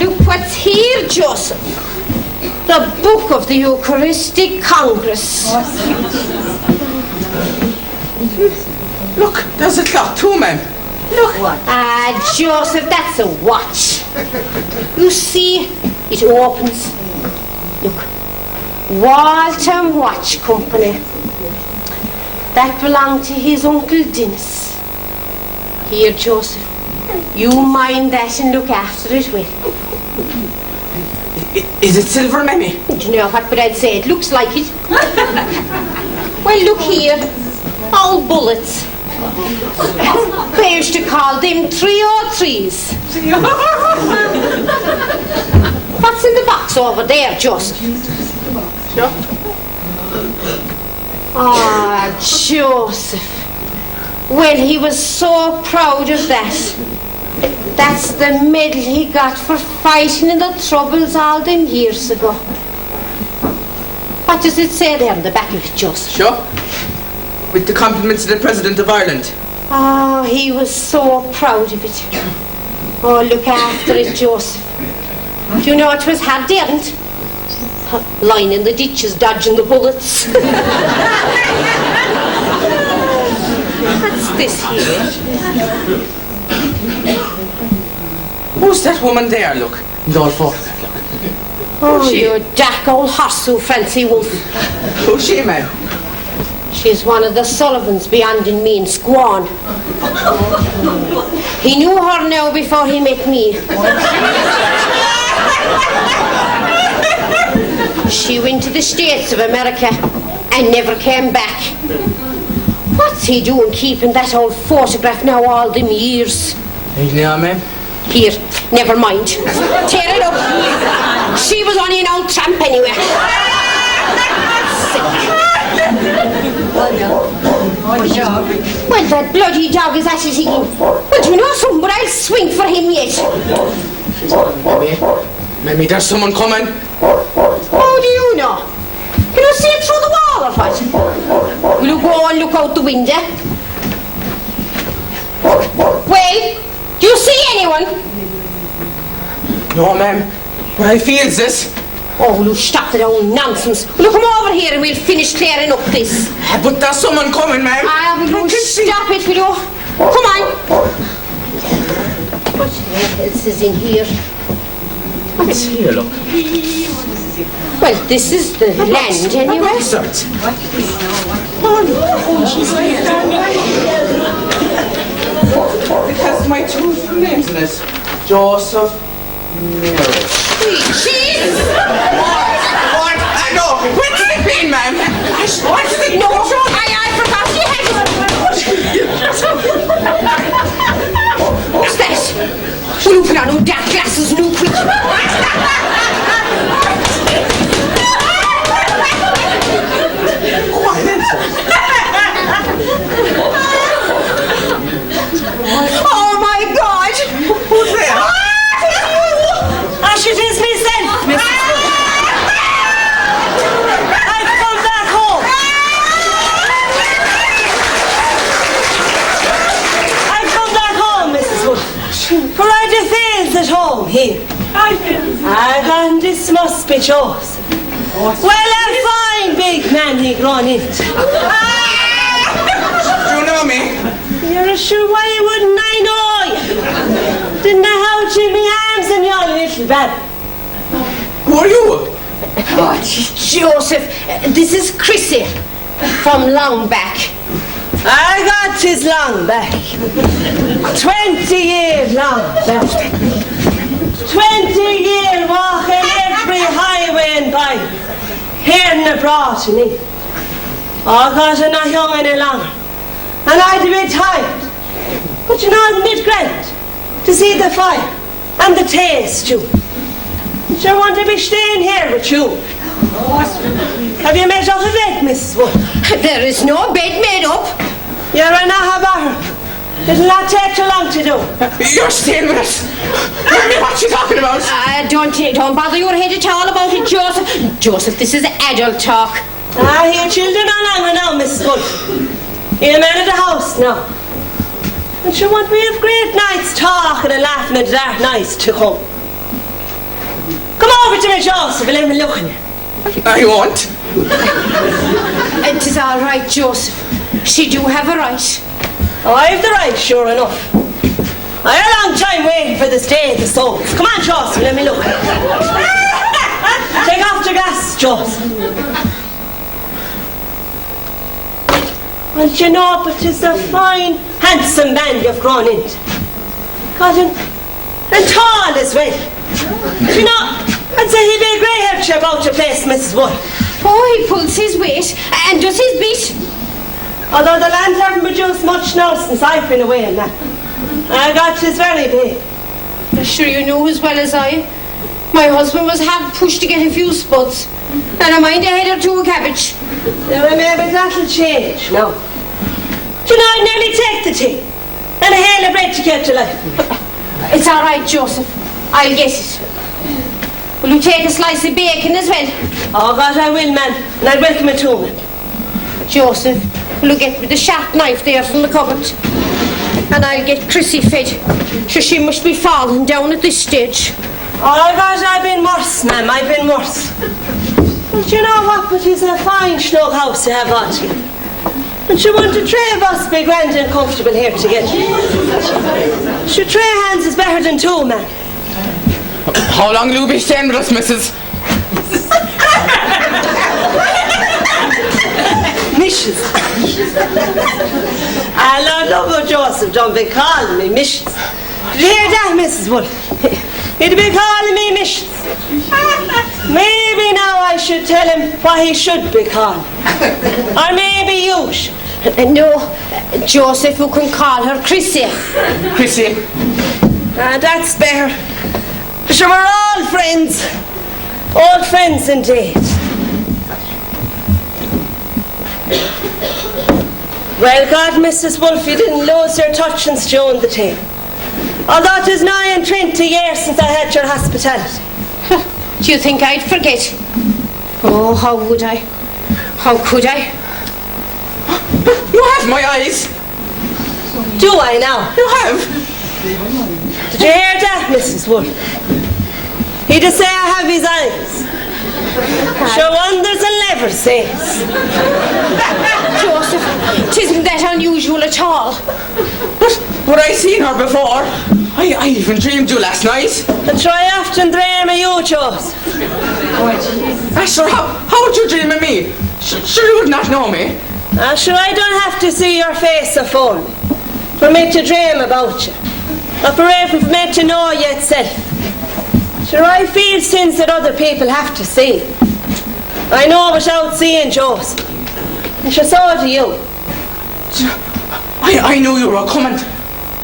[SPEAKER 1] Look what's here, Joseph. The Book of the Eucharistic Congress.
[SPEAKER 8] Look, there's a clock too, ma'am.
[SPEAKER 1] Look. Joseph, that's a watch. You see, it opens. Look. Walton Watch Company. That belonged to his Uncle Dennis. Here, Joseph, you mind that and look after it well.
[SPEAKER 8] Is it silver, Mammy?
[SPEAKER 1] Do you know what, but I'd say it looks like it. Well, look here. Old bullets. They used to call them 303s. What's in the box over there, Joseph? Joseph. Well, he was so proud of that. That's the medal he got for fighting in the Troubles all them years ago. What does it say there on the back of it, Joseph?
[SPEAKER 8] Sure. With the compliments of the President of Ireland.
[SPEAKER 1] He was so proud of it. Oh, look after it, Joseph. Do you know what was hard, didn't? Lying in the ditches, dodging the bullets. What's this here?
[SPEAKER 8] Who's that woman there, look? In the old photograph, look.
[SPEAKER 1] Oh, you dark old horseshoe, Francie Wolf.
[SPEAKER 8] Who's she, ma'am?
[SPEAKER 1] She's one of the Sullivans beyond in me and Squan. He knew her now before he met me. She went to the States of America and never came back. What's he doing keeping that old photograph now all them years?
[SPEAKER 8] Yeah, ma'am.
[SPEAKER 1] Here, never mind. Tear it up. She was only an old tramp anyway. Well, that bloody dog is at it again. Well, do you know something? But I'll swing for him yet.
[SPEAKER 8] Mammy, there's someone coming.
[SPEAKER 1] How do you know? Can you see it through the wall or what? Will you go and look out the window? Well, do you see anyone?
[SPEAKER 8] No, ma'am. But I feel this.
[SPEAKER 1] Oh, will you stop that old nonsense? Will you come over here and we'll finish clearing up this?
[SPEAKER 8] But there's someone coming, ma'am.
[SPEAKER 1] Will you Stop it, will you? Come on. What else is in here?
[SPEAKER 8] What's here, look?
[SPEAKER 1] Well, this is the land anyway.
[SPEAKER 8] It has my two names in it. Joseph, Mary.
[SPEAKER 1] Jeez!
[SPEAKER 8] What? No, what does it mean, ma'am? What does it mean?
[SPEAKER 1] No, I forgot you had What's that? Will you put on no dark glasses, no quick? Oh my God!
[SPEAKER 8] Who's there?
[SPEAKER 6] Ash, it is myself, Mrs. Wood. I've come back home. I've come back home, Mrs. Wood. For I defends at home here. And this must be Joseph. Well, a fine big man he grown into.
[SPEAKER 8] Do you know me?
[SPEAKER 6] You're sure why wouldn't I know you? Didn't I hold you in my arms and your little baby?
[SPEAKER 8] Who are you?
[SPEAKER 1] Oh, Joseph, this is Chrissy from Longback.
[SPEAKER 6] I got his long back. 20 years long back. 20 years walking every highway and by, hearing abroad to me. Oh God, I'm not young any longer. And I'd a bit tired. But you know, it's mid-grand to see the fire and the taste too. But I want to be staying here with you. Have you made up a bed, Mrs. Wood?
[SPEAKER 1] There is no bed made up.
[SPEAKER 6] You're an ahabar. It'll not take too long to do.
[SPEAKER 8] You're staying with us. Tell me what you're talking about.
[SPEAKER 1] Don't bother your head at all about it, Joseph. Joseph, this is adult talk.
[SPEAKER 6] Here, children are longer now, Mrs. Wood. You're a man of the house now. And sure, won't we have great nights talking and laughing at dark nights to come? Come over to me, Joseph, and let me look at you.
[SPEAKER 8] I won't.
[SPEAKER 1] It is all right, Joseph. She do have a right.
[SPEAKER 6] Oh, I've the right, sure enough. I had a long time waiting for this day of the souls. Come on, Joseph, let me look. Take off the glass, Joseph. Well, you know, but it's a fine, handsome man you've grown into. God, and tall as well. You know, I'd say he'd be a grey hair about your place, Mrs. Wood.
[SPEAKER 1] Oh, he pulls his weight and does his bit.
[SPEAKER 6] Although the land haven't produced much now since I've been away and that. I got his very big.
[SPEAKER 1] Sure, you know as well as I. My husband was half pushed to get a few spuds. And I mind a head or two of cabbage.
[SPEAKER 6] Now, maybe that'll change now. Do you know, I'd nearly take the tea. And a hale of bread to get to life.
[SPEAKER 1] It's all right, Joseph. I'll get it. Will you take a slice of bacon as well?
[SPEAKER 6] Oh, God, I will, man. And I'll welcome it to me.
[SPEAKER 1] Joseph, will you get me the sharp knife there from the cupboard? And I'll get Chrissy fed. Sure, she must be falling down at this stage.
[SPEAKER 6] Oh, God, I've been worse, ma'am. I've been worse. But you know what? But it's a fine snug house to have on to. And she want the three of us be grand and comfortable here together. Sure, three hands is better than two, man.
[SPEAKER 8] How long will you be staying with us, Mrs.?
[SPEAKER 6] Missions. I love you, Joseph. Don't be calling me missions. Did you hear that, Mrs. Wood? He'd be calling me missions. Maybe now I should tell him what he should be called. Or maybe you should.
[SPEAKER 1] No, Joseph, you can call her Chrissy.
[SPEAKER 8] Chrissy.
[SPEAKER 6] That's better. Sure, we're all friends. Old friends indeed. Well, God, Mrs. Wolfe, you didn't lose your touch and stew on the table. Although it is nigh and 20 years since I had your hospitality.
[SPEAKER 1] Do you think I'd forget? Oh, how would I? How could I?
[SPEAKER 8] You have my eyes.
[SPEAKER 6] Do I now?
[SPEAKER 8] You have.
[SPEAKER 6] Did you hear that, Mrs. Wolfe? He did say I have his eyes. Sure wonders and never says.
[SPEAKER 1] Joseph, 'tisn't that unusual a at all.
[SPEAKER 8] But I seen her before. I even dreamed you last night.
[SPEAKER 6] And try often dream of you, Josey.
[SPEAKER 8] Sure, how would you dream of me? Sure you would not know me.
[SPEAKER 6] Sure, I don't have to see your face afore me for me to dream about you, or for even for me to know you itself. Sure, I feel sins that other people have to see. I know without seeing, Josey. And sure, so do you.
[SPEAKER 8] I knew you were coming.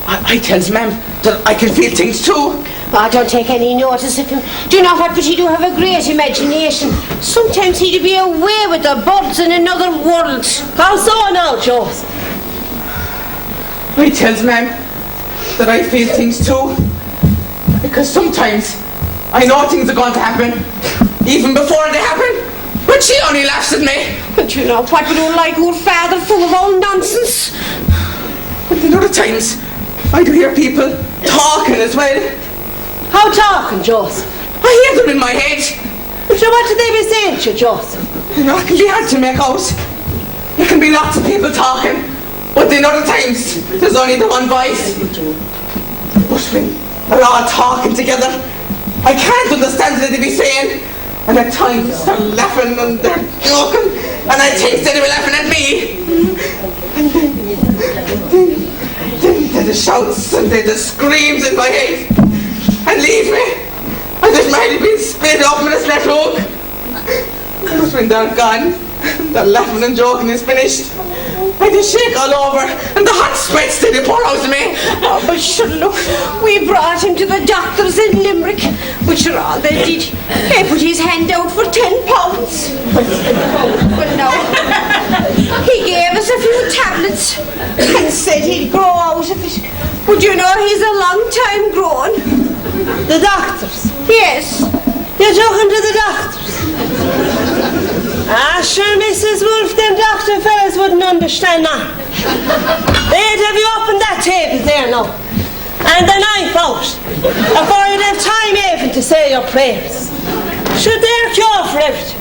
[SPEAKER 8] I tells ma'am that I can feel things too.
[SPEAKER 1] Oh, don't take any notice of him. Do you know what? But he do have a great imagination. Sometimes he'd be away with the birds in another world.
[SPEAKER 6] How so now, Josey?
[SPEAKER 8] I tells ma'am that I feel things too. Because sometimes I know things are going to happen, even before they happen. But she only laughs at me.
[SPEAKER 1] But you know what? We don't like your father full of all nonsense.
[SPEAKER 8] But then other times I do hear people talking as well.
[SPEAKER 6] How talking, Josey?
[SPEAKER 8] I hear them in my head.
[SPEAKER 6] But sure, what do they be saying to you, Josey?
[SPEAKER 8] You know, it can be hard to make out. There can be lots of people talking, but then other times there's only the one voice. But when they're all talking together, I can't understand what they be saying. And at times they're laughing and they're joking, and I think they were laughing at me. And then the shouts and then the screams in my head, and leave me as if mine had been split open a slit hook. But when they're gone, the laughing and joking is finished, I just shake all over, and the hot sweats they pour out of me.
[SPEAKER 1] Oh, but sure, look, we brought him to the doctors in Limerick, but sure, all they did, he put his hand out for £10. But no, he gave us a few tablets and said he'd grow out of it. But you know, he's a long time grown.
[SPEAKER 6] The doctors?
[SPEAKER 1] Yes.
[SPEAKER 6] You're talking to the doctors? Sure, Mrs. Wolfe, them doctor fellas wouldn't understand that. They'd have you up on that table there now, and the knife out, before you'd have time even to say your prayers. Sure, their cure for everything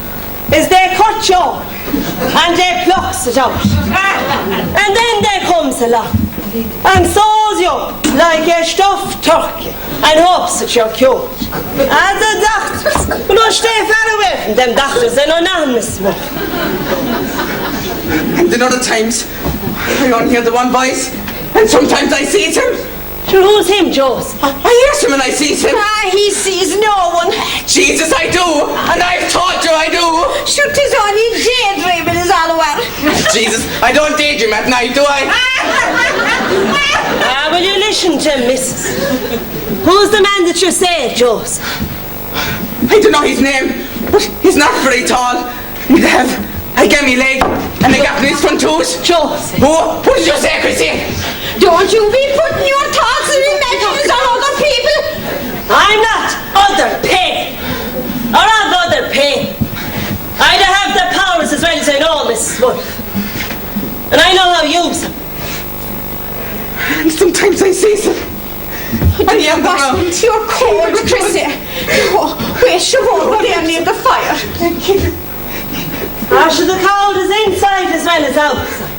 [SPEAKER 6] is they cut you off, and they plucks it out. And then there comes along and sews you like a stuffed turkey and hopes that you're cured. And the doctors, you know, stay far away from them doctors, they know nothing, Mrs. Wolfe.
[SPEAKER 8] And then other times I only hear the one voice, and sometimes I see him.
[SPEAKER 6] Sure, who's him, Josey?
[SPEAKER 8] I hear him and I see him.
[SPEAKER 1] He sees no one.
[SPEAKER 8] Jesus, I do, and I've taught you I do.
[SPEAKER 1] Sure, 'tis only daydreaming is all over.
[SPEAKER 8] Jesus, I don't daydream at night, do I?
[SPEAKER 6] Will you listen to him, Mrs.? Who's the man that you say, Josey?
[SPEAKER 8] I don't know his name, but he's not very tall. He'd have a gammy leg and a gap in his front toes.
[SPEAKER 6] Josey.
[SPEAKER 8] Who did you say, Chrissy?
[SPEAKER 1] Don't you be putting your thoughts and imaginations on other people.
[SPEAKER 6] I'm not other pain, or of other pain. I have the powers as well as I know, Mrs. Wolfe. And I know how to use them.
[SPEAKER 8] And sometimes I see him. And he am around.
[SPEAKER 1] You're cold, Chrissy. Oh, where's your over there near the fire?
[SPEAKER 6] Sure, the cold is inside as well as outside.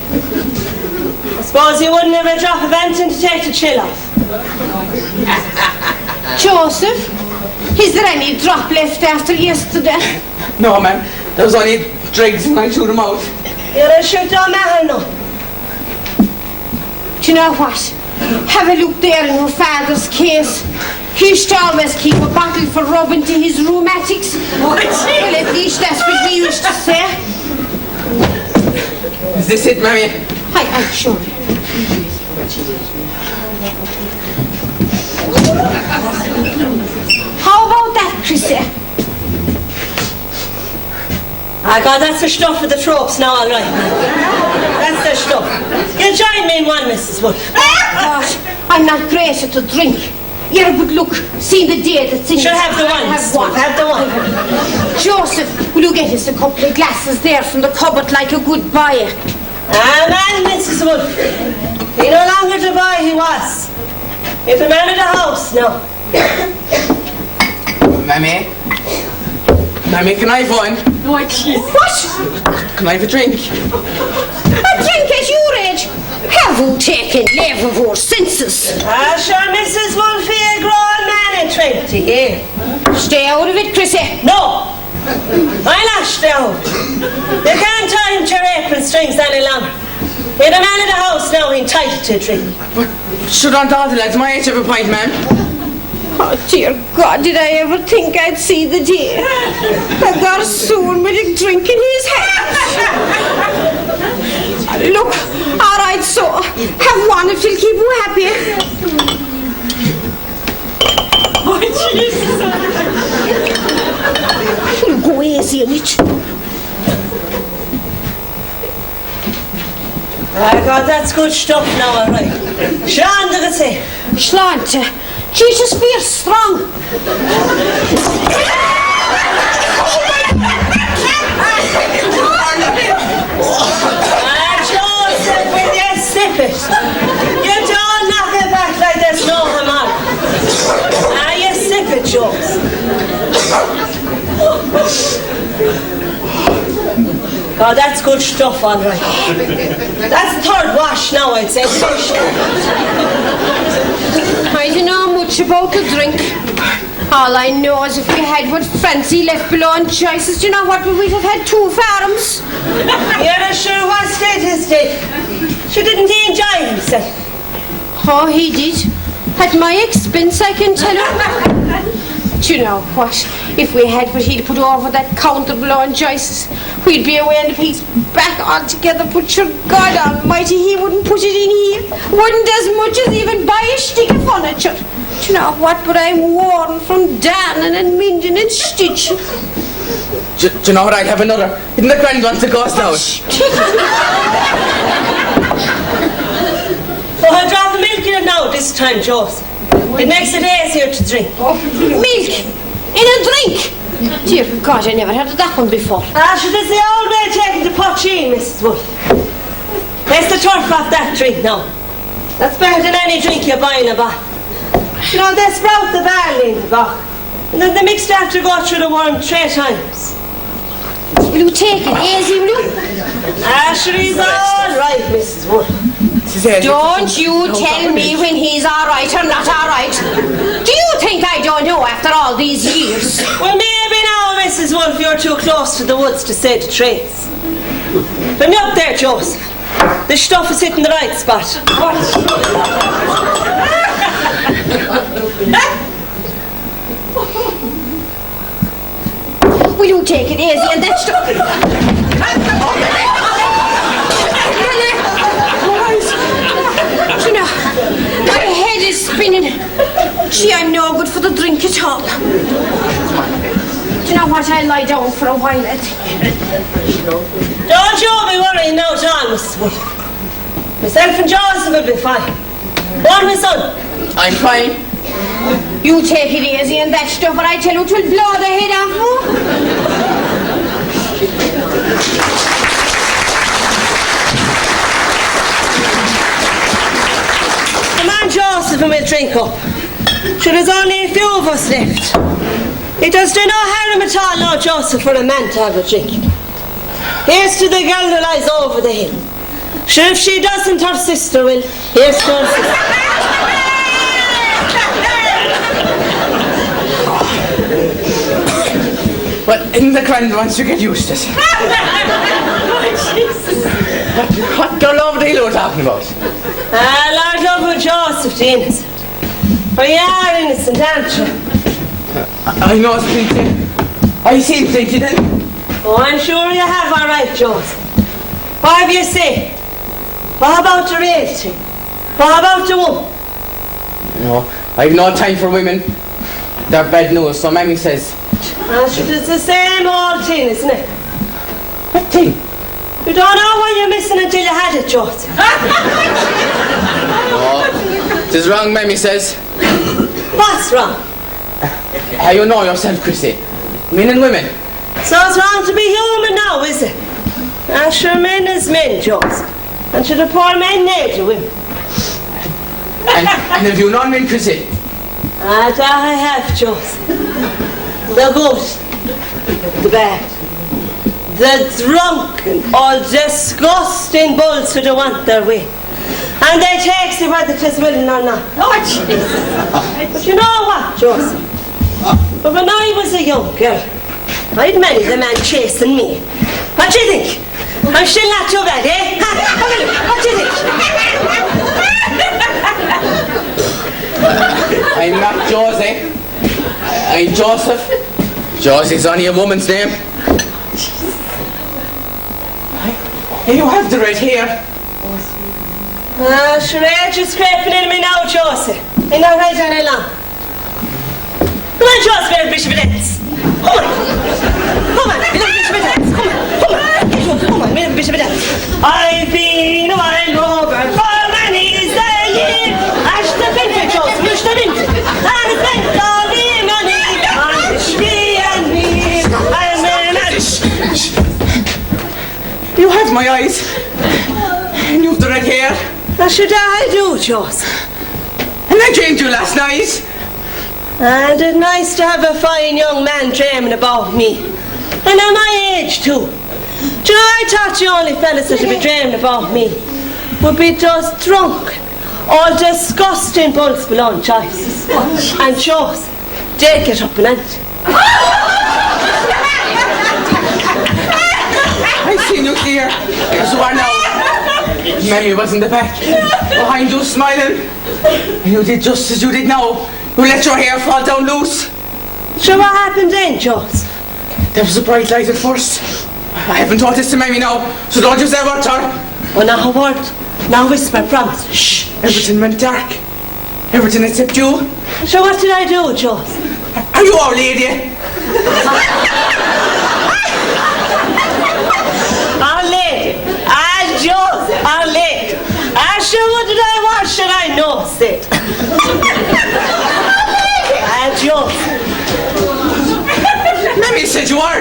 [SPEAKER 6] I suppose you wouldn't have a drop of anything to take the chill off.
[SPEAKER 1] Joseph, is there any drop left after yesterday?
[SPEAKER 8] No, ma'am. There was only dregs and I threw them out.
[SPEAKER 6] You're sure don't matter, no.
[SPEAKER 1] Do you know what? Have a look there in your father's case. He used to always keep a bottle for rubbing to his rheumatics. Well, at least that's what we used to say.
[SPEAKER 8] Is this it, Mammy?
[SPEAKER 1] I'm sure. How about that, Chrissy?
[SPEAKER 6] God, that's the stuff for the tropes now, all right. That's the stuff. You'll join me in one, Mrs. Wolfe.
[SPEAKER 1] Gosh, I'm not great at the drink. Yeah, but look, see the day that's in
[SPEAKER 6] Should
[SPEAKER 1] it.
[SPEAKER 6] have the one,
[SPEAKER 1] Have one.
[SPEAKER 6] Have the one.
[SPEAKER 1] Joseph, will you get us a couple of glasses there from the cupboard like a good boy?
[SPEAKER 6] Man, Mrs. Wolfe. He no longer the boy he was. He's the man of the house now.
[SPEAKER 8] Mammy? Mammy, can I have one?
[SPEAKER 1] No, I can't. What?
[SPEAKER 8] Can I have a drink?
[SPEAKER 1] A drink at your age? Have you taking leave of our senses?
[SPEAKER 6] Sure, Mrs. Wolfie, a grown man in 20 here.
[SPEAKER 1] Stay out of it, Chrissy.
[SPEAKER 6] No! I'll not stay out. You can't tie him to your apron strings any longer. You're the man of the house now, entitled to a drink.
[SPEAKER 8] Shouldn't all the lads my age have a pint, ma'am?
[SPEAKER 7] Oh, dear God, did I ever think I'd see the day? I got a soon with a drink in his hand. Look, all right, so have one if you'll keep you happy. Oh, Jesus. You go easy on it.
[SPEAKER 6] God, that's good stuff now, all right. Sean, did I say?
[SPEAKER 1] Slante, Jesus be strong.
[SPEAKER 6] Joseph, will you sip it? You don't knock it back like there's no harm on. You sip it, Joseph. God, that's good stuff, all right. That's the third wash now, I'd say.
[SPEAKER 1] I don't know much about the drink. All I know is if we had what Francie left below in choices, do you know what, we'd have had 2 farms.
[SPEAKER 6] You're not sure what state his did. She didn't he enjoy himself?
[SPEAKER 1] Oh, he did. At my expense, I can tell you. Do you know what? If we had what he'd put over that counter below in Joyce's, we'd be away on the piece back altogether. But your God Almighty, he wouldn't put it in here. Wouldn't as much as even buy a stick of furniture. Do you know what? But I'm worn from darning and mending and stitching.
[SPEAKER 8] Do you know what? I'd have another. Isn't the grand one to go now?
[SPEAKER 6] Oh, I'll drop the milk in it now this time, Joseph. It makes it easier to drink.
[SPEAKER 1] Milk? In a drink? Dear God, I never had that one before.
[SPEAKER 6] So this is the old way of taking the potchie, Mrs. Wolf. Take the turf off that drink now. That's better than any drink you buy in a bottle. You know, they sprout the barley in the bottle. And then they mix it after go through the worm 3 times.
[SPEAKER 1] Will you take it easy, will you?
[SPEAKER 6] Sure, he's all right, Mrs. Wolf.
[SPEAKER 1] Don't you tell me when he's all right or not all right. Do you think I don't know after all these years?
[SPEAKER 6] Well, maybe now, Mrs. Wolf, you're too close to the woods to say the traits. Bring me up there, Joseph. This stuff is hitting the right spot. What?
[SPEAKER 1] Will you take it easy and that stuff? You know, my head is spinning. Gee, I'm no good for the drink at all. Do you know what? I'll lie down for a while, I think.
[SPEAKER 6] Don't you be worrying now, John, Mrs. Wolf. Myself and Joseph will be fine. What, my son?
[SPEAKER 8] I'm fine.
[SPEAKER 1] You take it easy and that stuff, or I tell you it will blow the head off you.
[SPEAKER 6] Come on, Joseph, and we'll drink up. Sure, there's only a few of us left. It does do no harm at all now, Joseph, for a man to have a drink. Here's to the girl that lies over the hill. Sure, if she doesn't, her sister will. Here's to her sister.
[SPEAKER 8] Well, in the grand once you get used to it. What girl over the hill are we talking about?
[SPEAKER 6] Lord love with Joseph, the innocent. For you are innocent, aren't you?
[SPEAKER 8] I know it's plenty. I seem plenty then.
[SPEAKER 6] Oh, I'm sure you have all right, Joseph. What have you say? What about the reality? What about the woman?
[SPEAKER 8] No, I've no time for women. They're bad news, so Mammy says.
[SPEAKER 6] It's the same old thing, isn't it?
[SPEAKER 8] What thing?
[SPEAKER 6] You don't know what you're missing until you had it, Joseph.
[SPEAKER 8] No, it is wrong, Mammy says.
[SPEAKER 6] What's wrong?
[SPEAKER 8] How you know yourself, Chrissy? Men and women.
[SPEAKER 6] So it's wrong to be human now, is it? Sure, men is men, Joseph. And should the poor men need to women.
[SPEAKER 8] And have you known men, Chrissy?
[SPEAKER 6] That I have, Joseph. The good, the bad, the drunken, all disgusting bulls who don't want their way. And they takes you whether 'tis willing or not.
[SPEAKER 1] Oh, Jesus.
[SPEAKER 6] But you know what, Josey? But when I was a young girl, I'd marry the man chasing me. What do you think? I'm still not too bad, eh? Ha? Have a look. What do you think?
[SPEAKER 8] I'm not Josey. I'm Joseph. Josey's only a woman's name. You have the red hair.
[SPEAKER 6] Sure, you're scraping into me now, Josey. I'm not right any long. Come on, Josey, we're Bishop of Dance. Come on. Come on, we're Bishop of Dance. Come on, come on. Come on, we're Bishop of Dance. I've been a wild rover for many's a year. Ash the pinky, Josey, push the pinky. And it's meant all the money on the she and me. I'm an
[SPEAKER 8] You have my eyes. And you've the red hair.
[SPEAKER 6] What should I do, Josey?
[SPEAKER 8] And I dreamed you last night.
[SPEAKER 6] And it's nice to have a fine young man dreaming about me. And at my age, too. Do you know, I thought the only fellas that would be dreaming about me would be just drunk, all disgusting bulls for lunch ices. And Josey, they'd get up and empty.
[SPEAKER 8] I seen you here. There's one now. Mary was in the back, behind you smiling. And you did just as you did now. You let your hair fall down loose.
[SPEAKER 6] So what happened then, Josey?
[SPEAKER 8] There was a bright light at first. I haven't told this to Mary now, so don't you say a word to her.
[SPEAKER 6] Well, now a word. Now whisper, promise.
[SPEAKER 8] Shh. Everything went dark. Everything except you.
[SPEAKER 6] So what did I do, Josey?
[SPEAKER 8] Are you our lady?
[SPEAKER 6] Our lady. Josey, our lady. Sure, what did I want? Should I know it? Josey.
[SPEAKER 8] Mammy said you are.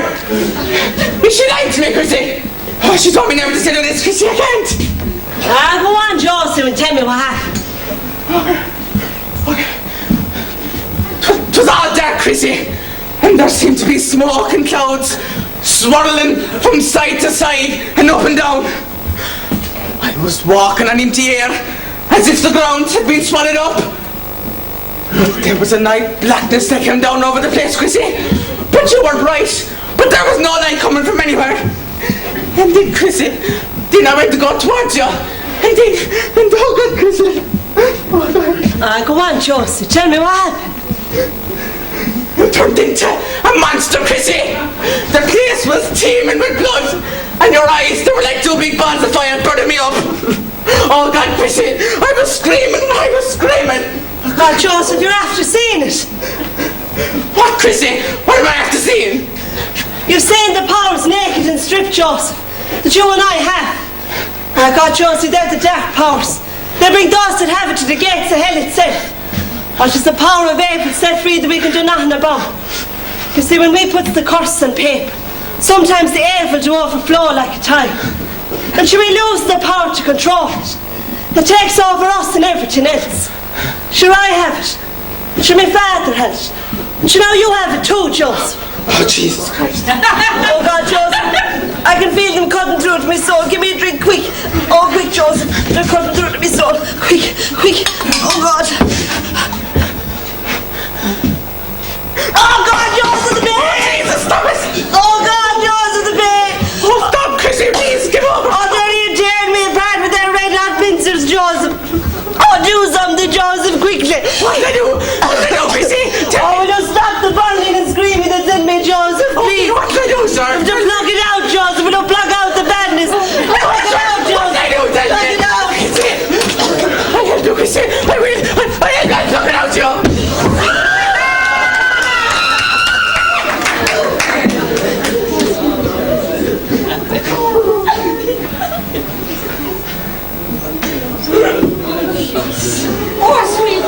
[SPEAKER 8] She lied to me, Chrissy. Oh, she told me never to say this, Chrissy. I can't.
[SPEAKER 6] Go on, Josey, and tell me what happened.
[SPEAKER 8] Okay. 'Twas all dark, Chrissy. And there seemed to be smoke and clouds swirling from side to side and up and down. I was walking on empty air, as if the ground had been swallowed up. There was a night blackness that came down over the place, Chrissy. But you were right. But there was no light coming from anywhere. And then, Chrissy, then I went to go towards you. And then, and oh God, Chrissy. Oh God.
[SPEAKER 6] Go on, Josey, tell me what happened.
[SPEAKER 8] You turned into a monster, Chrissy. The place was teeming with blood. And your eyes, they were like two big balls of fire burning me up. Oh God, Chrissy, I was screaming.
[SPEAKER 6] Oh God, Joseph, you're after seeing it.
[SPEAKER 8] What, Chrissy? What am I after seeing?
[SPEAKER 6] You've seen the powers naked and stripped, Joseph, that you and I have. Oh God, Joseph, they're the dark powers. They bring those that have it to the gates of hell itself. Or just the power of April set free that we can do nothing about. You see, when we put the curse on paper, sometimes the air will do overflow like a tide. And should we lose the power to control it? It takes over us and everything else. Should I have it? Should my father have it? Should now you have it too, Joseph?
[SPEAKER 8] Oh, Jesus Christ.
[SPEAKER 6] Oh, God, Joseph. I can feel them cutting through to my soul. Give me a drink, quick. Oh, quick, Joseph. They're cutting through to my soul. Quick, quick. Oh, God. Oh, God, Joseph, the babe.
[SPEAKER 8] Jesus, stop it.
[SPEAKER 6] Oh, God, Joseph, the babe.
[SPEAKER 8] Oh, stop, Chrissy, please, give up.
[SPEAKER 6] Oh, there you tearing me apart with their red hot pincers, Joseph. Oh, do something, Joseph, quickly.
[SPEAKER 8] What did I do? What did I do, Chrissy?
[SPEAKER 6] Oh, will you stop the burning and screaming that's in me, Joseph, please?
[SPEAKER 8] What did I do, sir?
[SPEAKER 6] To plug it out, Joseph. Will you plug out the badness? Plug it out, Joseph.
[SPEAKER 8] What did I do? Tell
[SPEAKER 6] Plug
[SPEAKER 8] me.
[SPEAKER 6] it out.
[SPEAKER 8] Chrissy, I will do, Chrissy. I will. I ain't got to plug it out, Joe.
[SPEAKER 1] Oh, sweet.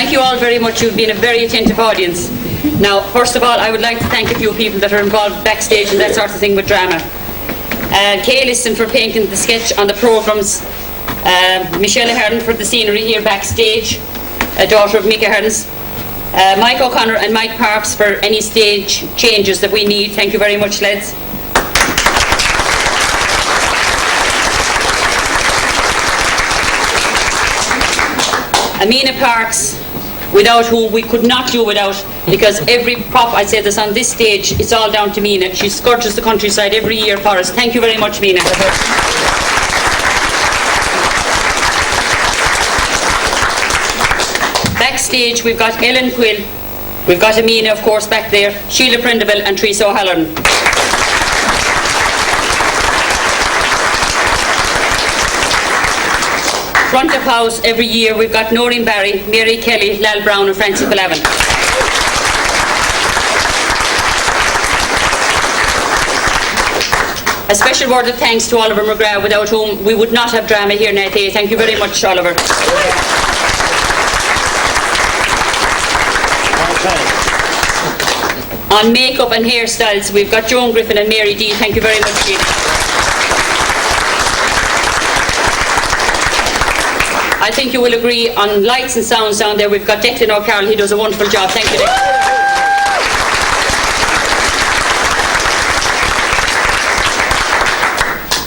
[SPEAKER 10] Thank you all very much. You've been a very attentive audience. Now, first of all, I would like to thank a few people that are involved backstage and that sort of thing with drama. Kay Liston for painting the sketch on the programmes. Michelle Ahern for the scenery here backstage, a daughter of Mick Ahern's. Mike O'Connor and Mike Parks for any stage changes that we need. Thank you very much, lads. Amina Parks, without who we could not do without, because every prop, I say this on this stage, it's all down to Mina. She scourges the countryside every year for us. Thank you very much, Mina. Backstage, we've got Ellen Quill, we've got Amina, of course, back there, Sheila Prendeville and Teresa O'Halloran. Front of house, every year, we've got Noreen Barry, Mary Kelly, Lal Brown and Francie Palavin. A special word of thanks to Oliver McGrath, without whom we would not have drama here in Athea. Thank you very much, Oliver. On makeup and hairstyles, we've got Joan Griffin and Mary D. Thank you very much, Jean. I think you will agree on lights and sounds down there. We've got Declan O'Carroll. He does a wonderful job. Thank you, Declan.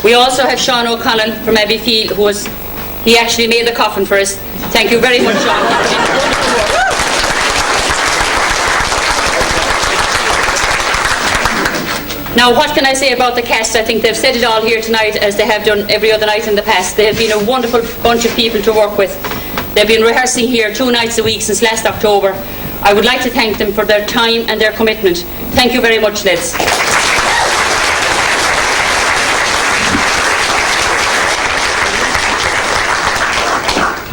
[SPEAKER 10] We also have Sean O'Connell from Abbeyfield, he actually made the coffin for us. Thank you very much, Sean. Now, what can I say about the cast? I think they've said it all here tonight, as they have done every other night in the past. They have been a wonderful bunch of people to work with. They've been rehearsing here 2 nights a week since last October. I would like to thank them for their time and their commitment. Thank you very much, lads.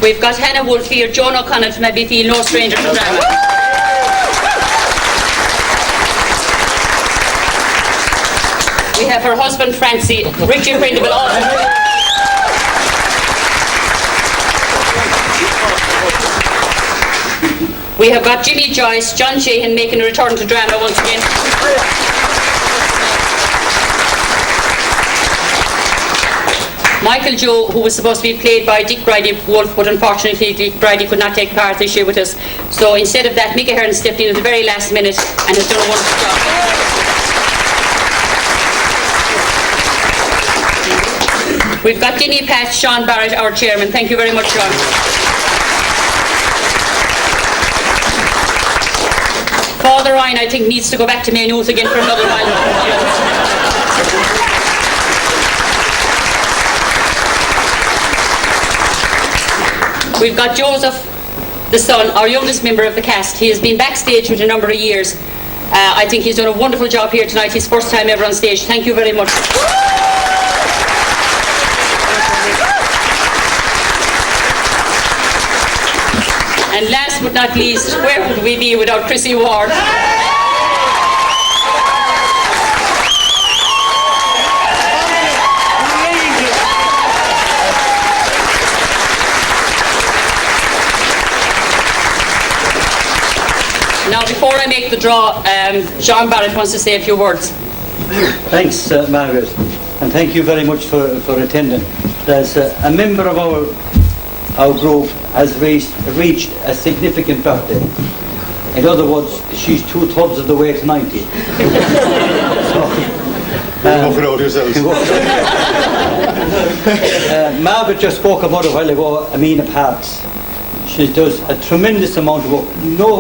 [SPEAKER 10] We've got Hannah Wolfe here, Joan O'Connell from Abbeyfield, no stranger to drama. We have her husband Francie, Richie Prindable also. We have got Jimmy Joyce, John Sheehan making a return to drama once again. Michael Joe, who was supposed to be played by Dick Bridie-Wolfe, but unfortunately Dick Bridie could not take part this year with us. So instead of that, Mick Ahern stepped in at the very last minute and has done a wonderful job. We've got Guinea Pat, Sean Barrett, our chairman. Thank you very much, Sean. Father Ryan, I think, needs to go back to Maynooth again for another while. We've got Joseph, the son, our youngest member of the cast. He has been backstage for a number of years. I think he's done a wonderful job here tonight. His first time ever on stage. Thank you very much. And last but not least, where would we be without Chrissy Ward? Now, before I make the draw, Sean Barrett wants to say a few words.
[SPEAKER 5] Thanks, Margaret, and thank you very much for attending. There's a member of our group has reached a significant birthday. In other words, she's 2/3 of the way to 90.
[SPEAKER 4] Walk it out yourselves.
[SPEAKER 5] Margaret just spoke about a while ago, Amina Parks. She does a tremendous amount of work.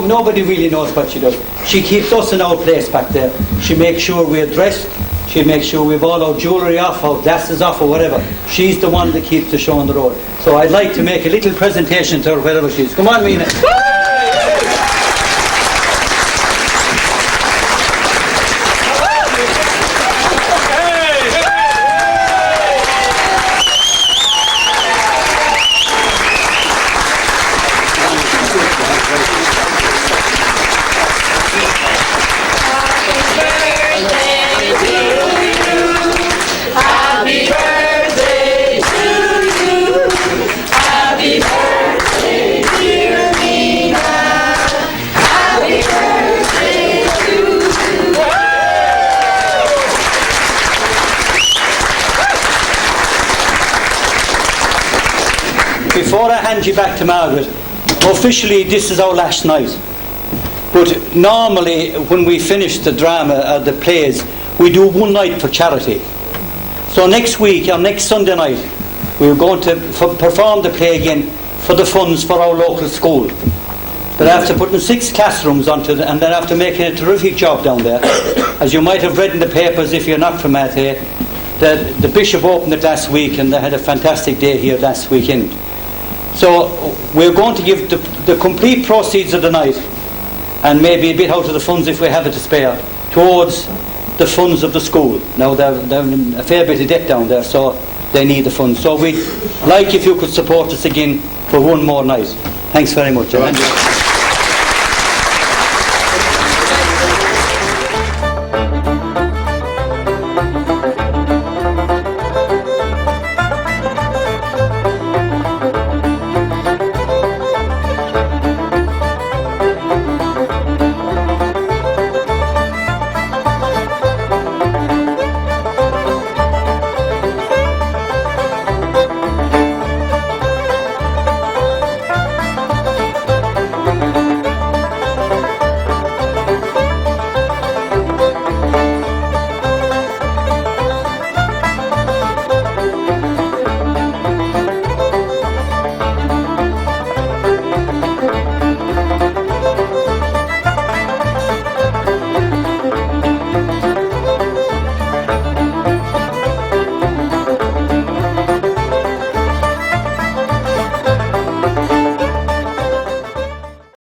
[SPEAKER 5] Nobody really knows what she does. She keeps us in our place back there. She makes sure we're dressed. She makes sure we've all our jewellery off, our glasses off or whatever. She's the one that keeps the show on the road. So I'd like to make a little presentation to her wherever she is. Come on, Mina.
[SPEAKER 11] Happy birthday, dear me.
[SPEAKER 5] before I hand you back to Margaret, officially this is our last night. But normally when we finish the drama, the plays, we do one night for charity. So next week, or next Sunday night, we're going to perform the play again for the funds for our local school. But after putting 6 classrooms onto and then after making a terrific job down there, as you might have read in the papers if you're not from Athea, the Bishop opened it last week and they had a fantastic day here last weekend. So we're going to give the complete proceeds of the night, and maybe a bit out of the funds if we have it to spare, towards the funds of the school. Now they're in a fair bit of debt down there, so they need the funds. So we'd like if you could support us again for one more night. Thanks very much.